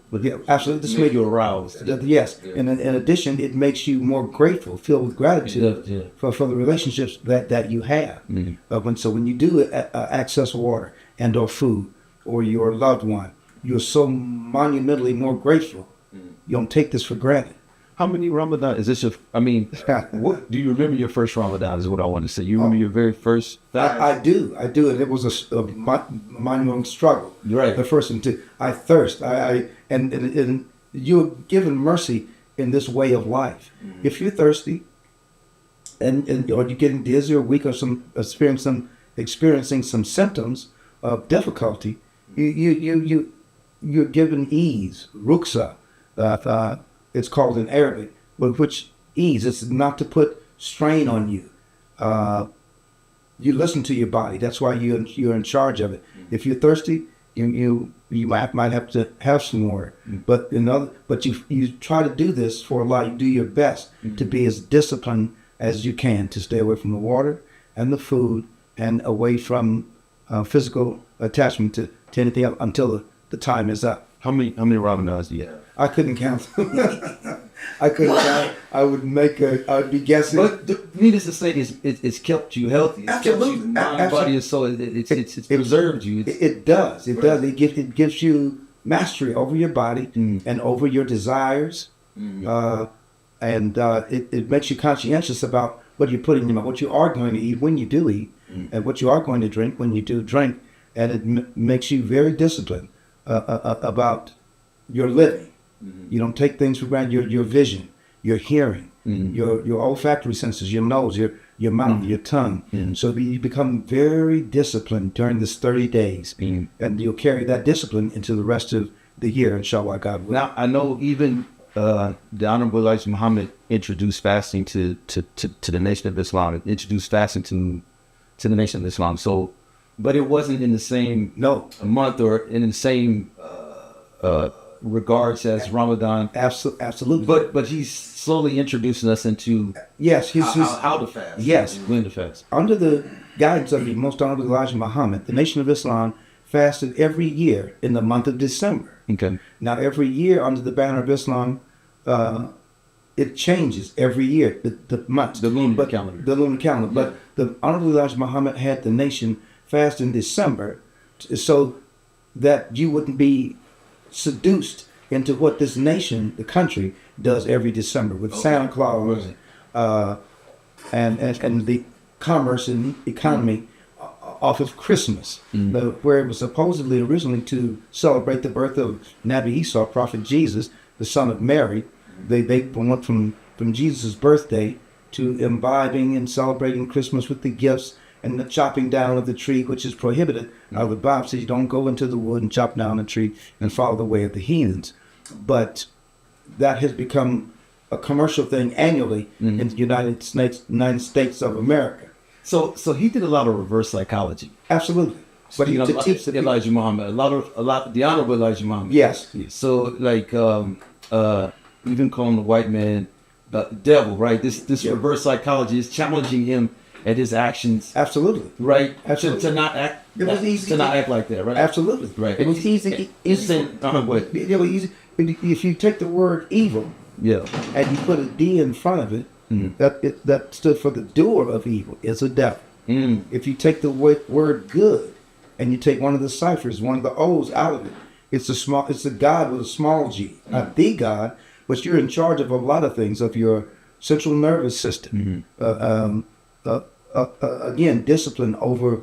absolutely. This make you aroused. Yes. And in addition, it makes you more grateful, filled with gratitude for the relationships that you have. When you do access water and or food or your loved one, you're so monumentally more grateful. You don't take this for granted. How many Ramadan is this? What do you remember your first Ramadan? Is what I want to say. You remember your very first? I do, and it was a monumental struggle. Right. The first one too. I thirst. And you're given mercy in this way of life. If you're thirsty, and or you're getting dizzy or weak or experiencing some symptoms of difficulty, you're given ease, ruksa. It's called in Arabic, but which ease. It's not to put strain on you. You listen to your body. That's why you're in charge of it. If you're thirsty, you might have to have some water. But you try to do this for Allah. You do your best to be as disciplined as you can to stay away from the water and the food and away from physical attachment to anything else until the time is up. How many Ramadans do you have? I couldn't count. I couldn't count. I would be guessing. But needless to say, it's kept you healthy. It's Absolutely. kept you mind, body, and soul. It's preserved you. It does. It does. It gives you mastery over your body and over your desires. And it makes you conscientious about what you're putting in your mouth, what you are going to eat when you do eat, and what you are going to drink when you do drink. and it makes you very disciplined about your living. You don't take things for granted. Your vision, your hearing, your olfactory senses, your nose, your mouth, your tongue. So you become very disciplined during this 30 days, and you'll carry that discipline into the rest of the year, inshallah, God willing. Now I know even the Honorable Elijah Muhammad introduced fasting to the Nation of Islam. It introduced fasting to the Nation of Islam. So, but it wasn't in the same month or in the same regards as Ramadan. Absolutely. But he's slowly introducing us into how to fast. Yes, when to fast. Under the guidance of the Most Honorable Elijah Muhammad, the Nation of Islam fasted every year in the month of December. Okay. Now, every year under the banner of Islam, it changes every year, the months. The lunar calendar. The lunar calendar. But the Honorable Elijah Muhammad had the nation fast in December so that you wouldn't be seduced into what this nation, the country, does every December with Santa Claus and the commerce and economy off of Christmas, where it was supposedly originally to celebrate the birth of Nabi Isa, Prophet Jesus, the son of Mary. They went from Jesus' birthday to imbibing and celebrating Christmas with the gifts and the chopping down of the tree, which is prohibited. The Bible says you don't go into the wood and chop down a tree and follow the way of the heathens. But that has become a commercial thing annually in the United States of America. So he did a lot of reverse psychology. Absolutely. But You know, to teach the people. Elijah Muhammad, a lot, the Honorable Elijah Muhammad. Yes. So like, even calling the white man devil, right? This reverse psychology is challenging him at his actions. Absolutely. Right. Absolutely. To not act. It was easy to not act like that, right? Absolutely. Right. It was easy. What? It was easy. If you take the word evil Yeah. and you put a D in front of it, that stood for the doer of evil. It's a devil. If you take the word good and you take one of the ciphers, one of the O's out of it, it's a God with a small g, not the God, but you're in charge of a lot of things, of your central nervous system. Again, discipline over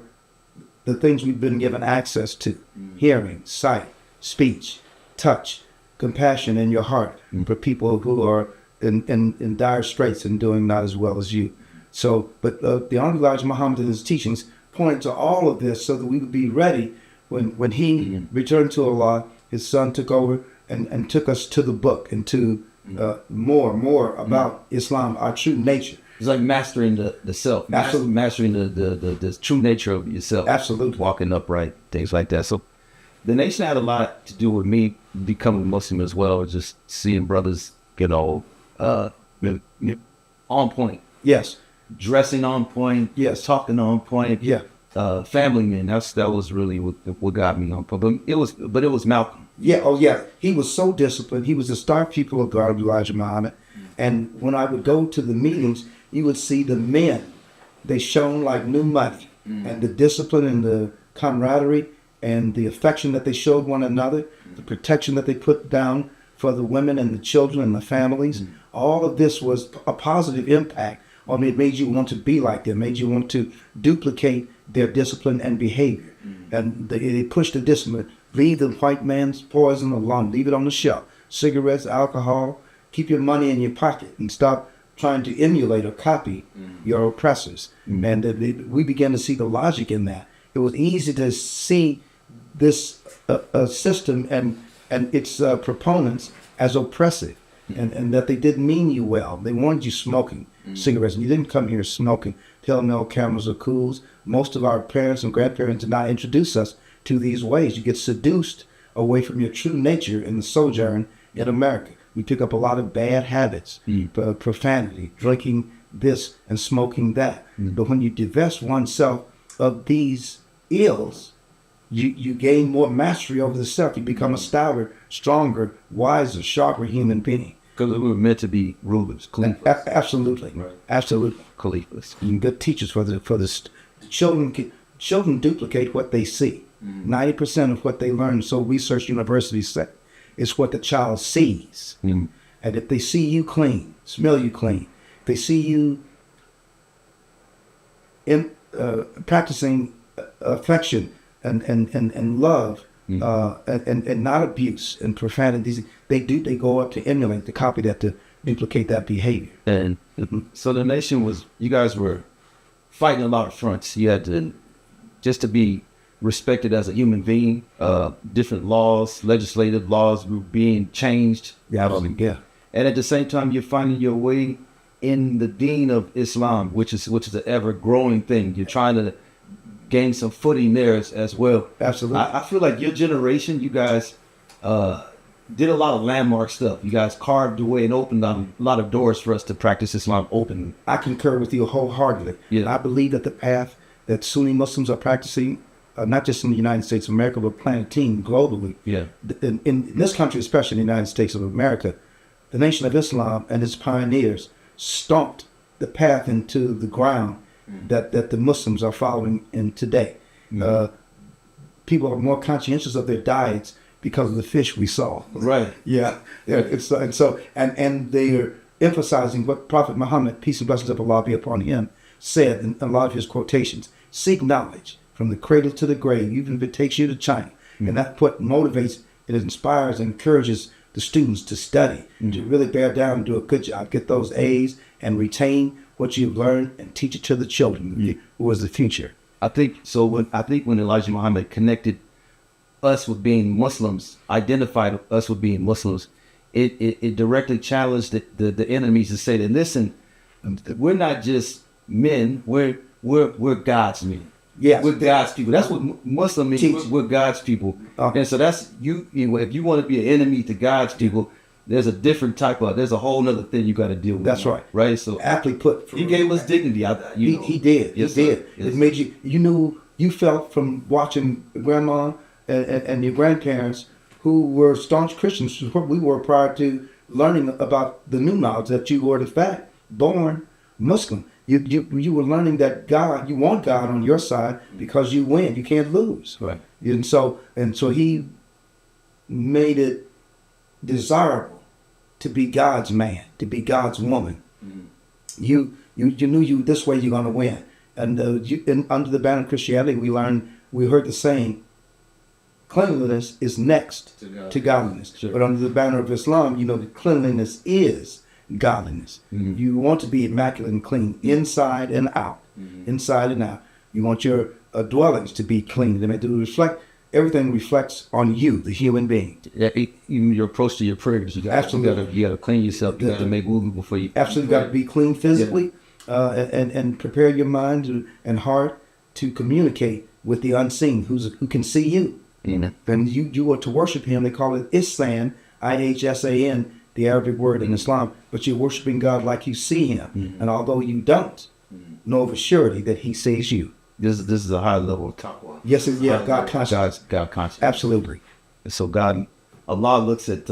the things we've been given access to: hearing, sight, speech, touch, compassion in your heart for people who are in dire straits and doing not as well as you. So, but the Honorable Elijah Muhammad and his teachings point to all of this so that we would be ready when he returned to Allah. His son took over and took us to the book and to more about Islam, our true nature. It's like mastering the self. Absolutely. Mastering the true nature of yourself. Absolutely. Walking upright, things like that. So the nation had a lot to do with me becoming a Muslim as well. Just seeing brothers, on point. Yes. Dressing on point. Yes. Talking on point. Yeah. Family man. That was really what got me on point. But it was Malcolm. Yeah. Oh, yeah. He was so disciplined. He was the star pupil of God, Elijah Muhammad. And when I would go to the meetings, you would see the men. They shone like new money. And the discipline and the camaraderie and the affection that they showed one another, the protection that they put down for the women and the children and the families, all of this was a positive impact. It made you want to be like them, made you want to duplicate their discipline and behavior. And they pushed the discipline. Leave the white man's poison alone. Leave it on the shelf. Cigarettes, alcohol. Keep your money in your pocket and stop trying to emulate or copy your oppressors. And we began to see the logic in that. It was easy to see this system and its proponents as oppressive, and that they didn't mean you well. They wanted you smoking cigarettes, and you didn't come here smoking Pell-Mell Camels or Cools. Most of our parents and grandparents did not introduce us to these ways. You get seduced away from your true nature in the sojourn in America. We pick up a lot of bad habits, profanity, drinking this and smoking that. But when you divest oneself of these ills, you gain more mastery over the self. You become a stouter, stronger, wiser, sharper human being. Because we were meant to be rulers, caliphs. Absolutely. Right. Absolutely. Caliphs. And good teachers for the children duplicate what they see. 90% of what they learn, so research universities say, is what the child sees. And if they see you clean, smell you clean, if they see you practicing affection and love, and not abuse and profanity. They go up to emulate, to copy that, to duplicate that behavior. And so the nation you guys were fighting a lot of fronts. You had to, just to be respected as a human being, different laws, legislative laws were being changed. Yeah. And at the same time, you're finding your way in the deen of Islam, which is an ever growing thing. You're trying to gain some footing there as well. Absolutely. I feel like your generation, you guys did a lot of landmark stuff. You guys carved away and opened a lot of doors for us to practice Islam openly. I concur with you wholeheartedly. Yeah. I believe that the path that Sunni Muslims are practicing, not just in the United States of America, but planetine globally. Yeah. In this country, especially in the United States of America, the Nation of Islam and its pioneers stomped the path into the ground that the Muslims are following in today. People are more conscientious of their diets because of the fish we saw. Right. Yeah. And they're emphasizing what Prophet Muhammad, peace and blessings of Allah be upon him, said in a lot of his quotations: seek knowledge from the cradle to the grave, even if it takes you to China. And that's what motivates, it inspires, and encourages the students to study, to really bear down and do a good job, get those A's and retain what you've learned and teach it to the children, who is the future. I think when Elijah Muhammad connected us with being Muslims, identified us with being Muslims, it directly challenged the enemies to say that, listen, we're not just men, we're God's men. Yes. We're God's people. That's what Muslim means. We're God's people. And so that's you know, if you want to be an enemy to God's people, there's a whole nother thing you got to deal with. That's right. Right. So Aptly put. he gave us dignity. He did. Yes, He did. sir. Yes, It made you felt from watching grandma and your grandparents, who were staunch Christians, which is what we were prior to learning about the new knowledge, that you were, in fact, born Muslim. You were learning that God, you want God on your side because you win. You can't lose. Right. And so he made it desirable to be God's man, to be God's woman. You knew this way you're going to win. And under the banner of Christianity, we heard the saying, cleanliness is next to godliness. Sure. But under the banner of Islam, that cleanliness is godliness. You want to be immaculate and clean inside and out. Inside and out. You want your dwellings to be clean. They to reflect. Everything reflects on you, the human being. Yeah, even your approach to your prayers, you got to clean yourself. You got to make movement before you. Absolutely, got to be clean physically, and prepare your mind and heart to communicate with the unseen, who can see you. And you are to worship Him. They call it Ihsan, Ihsan, the Arabic word in Islam. But you're worshiping God like you see Him, and although you don't, know of a surety that He sees you. This is a high level of taqwa. Yes, God conscious. God conscious. Absolutely. And so Allah looks at,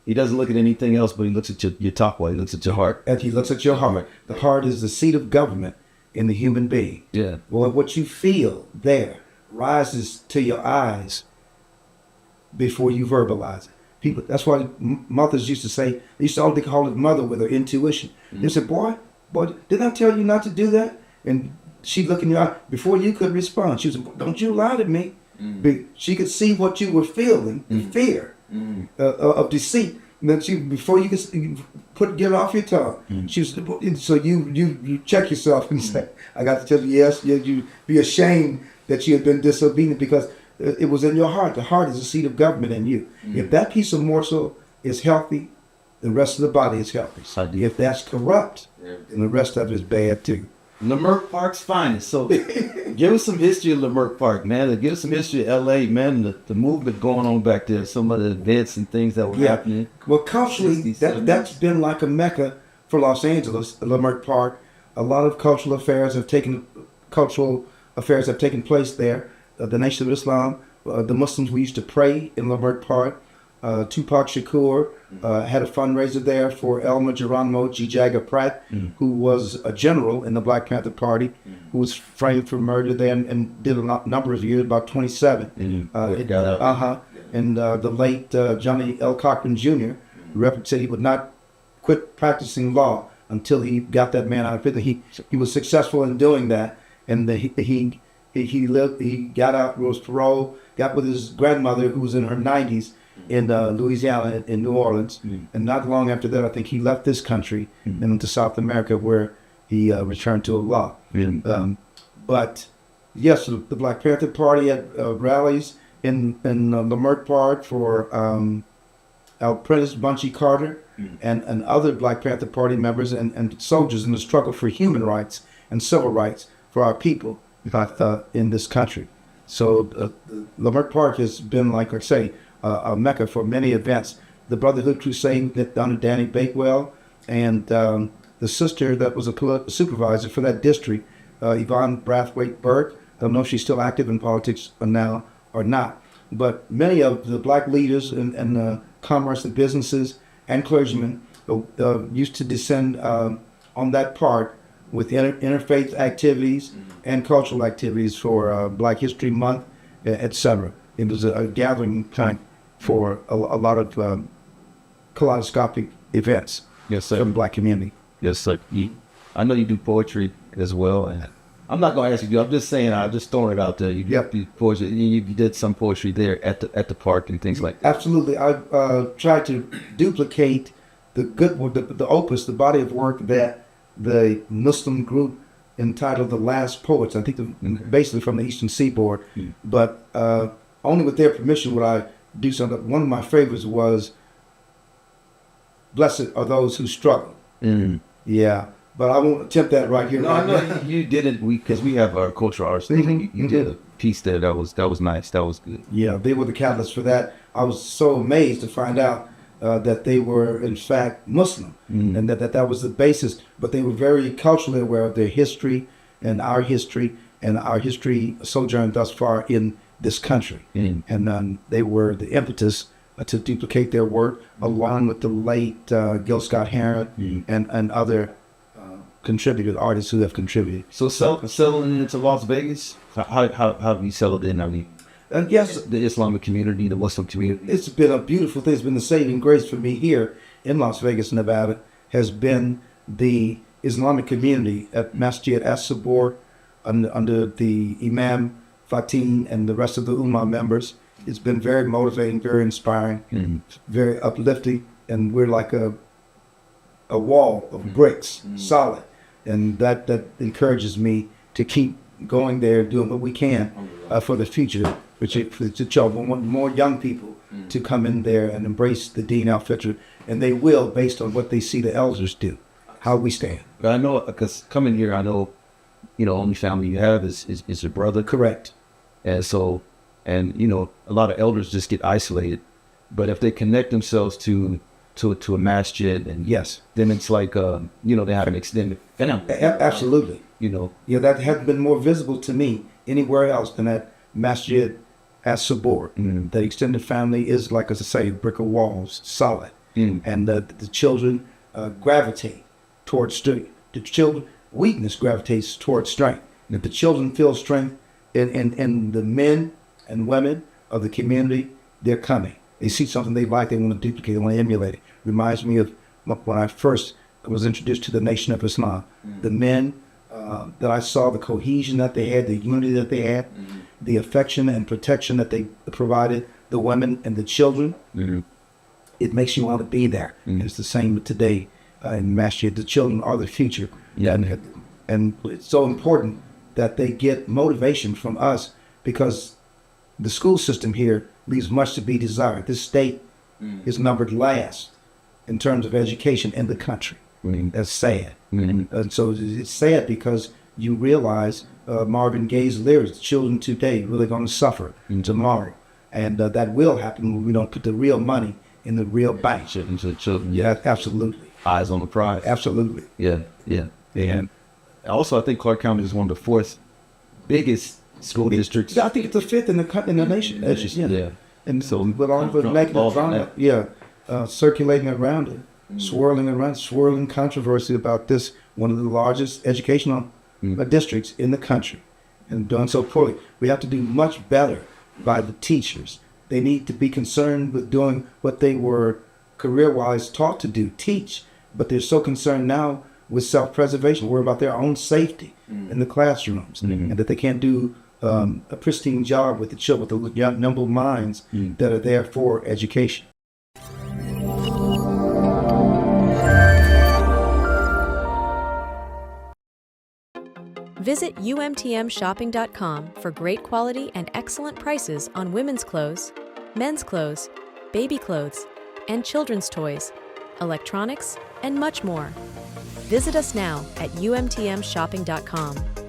He doesn't look at anything else, but He looks at your taqwa. He looks at your heart. And He looks at your heart. The heart is the seat of government in the human being. Yeah. Well, what you feel there rises to your eyes before you verbalize it. People, that's why mothers used to say, they used to always call it mother with her intuition. They said, boy, didn't I tell you not to do that? And she'd look in your eye before you could respond. She was, don't you lie to me. She could see what you were feeling, the fear of deceit. And then before you could get it off your tongue, she was, so you check yourself and say, I got to tell you, yes, you be ashamed that you had been disobedient, because it was in your heart. The heart is the seat of government in you. If that piece of morsel is healthy, the rest of the body is healthy. If that's corrupt, then the rest of it is bad too. Leimert Park's finest. So give us some history of Leimert Park, man. Give us some history of LA, man. The movement going on back there, some of the events and things that were happening. Well, culturally, that's been like a mecca for Los Angeles, Leimert Park. A lot of cultural affairs have taken place there. The Nation of Islam, the Muslims, we used to pray in Leimert Park. Tupac Shakur had a fundraiser there for Elmer Geronimo G. Jagger Pratt, who was a general in the Black Panther Party, who was framed for murder there and did a number of years, about 27. And the late Johnny L. Cochran Jr. said he would not quit practicing law until he got that man out of prison. He was successful in doing that, and he He got out, was parole, got with his grandmother who was in her 90s in Louisiana, in New Orleans. And not long after that, I think he left this country and went to South America, where he returned to Allah. But yes, the Black Panther Party had rallies in Leimert Park for Al Prentice, Bunchy Carter, and other Black Panther Party members and soldiers in the struggle for human rights and civil rights for our people in this country. So Leimert Park has been, like I say, a mecca for many events. The Brotherhood Crusade that under Danny Bakewell, and the sister that was a supervisor for that district, Yvonne Brathwaite Burke. I don't know if she's still active in politics now or not, but many of the black leaders in commerce and businesses and clergymen used to descend on that park with interfaith activities and cultural activities for Black History Month, etc. It was a gathering time for a lot of kaleidoscopic events. Yes, sir. From the Black community. Yes, sir. I know you do poetry as well, and I'm not going to ask you. I'm just saying. I'm just throwing it out there. You do poetry. You did some poetry there at the park and things like that. Absolutely. I tried to duplicate the good work, the opus, the body of work that the Muslim group entitled "The Last Poets." I think basically from the Eastern Seaboard, but only with their permission would I do something. One of my favorites was "Blessed are those who struggle." Yeah. But I won't attempt that right here. No, I know you did it because we have our cultural arts. You did a piece there that was nice. That was good. Yeah, they were the catalyst for that. I was so amazed to find out that they were in fact Muslim, and that was the basis. But they were very culturally aware of their history and our history sojourn thus far in this country. And they were the impetus to duplicate their work, along with the late Gil Scott-Heron and other contributed artists who have contributed. So settling into Las Vegas, how have you settled in? I mean, yes, the Islamic community, the Muslim community. It's been a beautiful thing. It's been the saving grace for me here in Las Vegas, Nevada, has been the Islamic community at Masjid As-Sabur under the Imam Fatin and the rest of the Ummah members. It's been very motivating, very inspiring, very uplifting, and we're like a wall of bricks, solid. And that encourages me to keep going there, doing what we can for the future, which to show more young people to come in there and embrace the Deen al-Fitr, and they will, based on what they see the elders do, how we stand. I know, because coming here, I know, only family you have is your brother. Correct. And so, a lot of elders just get isolated, but if they connect themselves to a masjid, and then it's like they have an extended family. Absolutely. Yeah, that hasn't been more visible to me anywhere else than at Masjid As-Sabur. The extended family is, like as I say, brick of walls, solid, and the children gravitate towards strength. The weakness gravitates towards strength. And if the children feel strength in the men and women of the community, they're coming. They see something they like, they want to duplicate, they want to emulate it. Reminds me of when I first was introduced to the Nation of Islam. The men that I saw, the cohesion that they had, the unity that they had, the affection and protection that they provided the women and the children. It makes you want to be there. It's the same today in Masjid. The children are the future. And it's so important that they get motivation from us, because the school system here leaves much to be desired. This state is numbered last in terms of education in the country. That's sad. And so it's sad because you realize Marvin Gaye's lyrics, children today really going to suffer tomorrow. And that will happen when we don't put the real money in the real bank. Children. Yeah, absolutely. Eyes on the prize. Absolutely. Yeah. And also, I think Clark County is one of the fourth biggest school districts. I think it's the fifth in the nation. Yeah. And so with all the negative circulating around it, swirling controversy about this, one of the largest educational districts in the country, and done so poorly. We have to do much better by the teachers. They need to be concerned with doing what they were career-wise taught to do, teach, but they're so concerned now with self-preservation, worry about their own safety in the classrooms, and that they can't do a pristine job with the children, with the young nimble minds that are there for education. Visit umtmshopping.com for great quality and excellent prices on women's clothes, men's clothes, baby clothes, and children's toys, electronics, and much more. Visit us now at umtmshopping.com.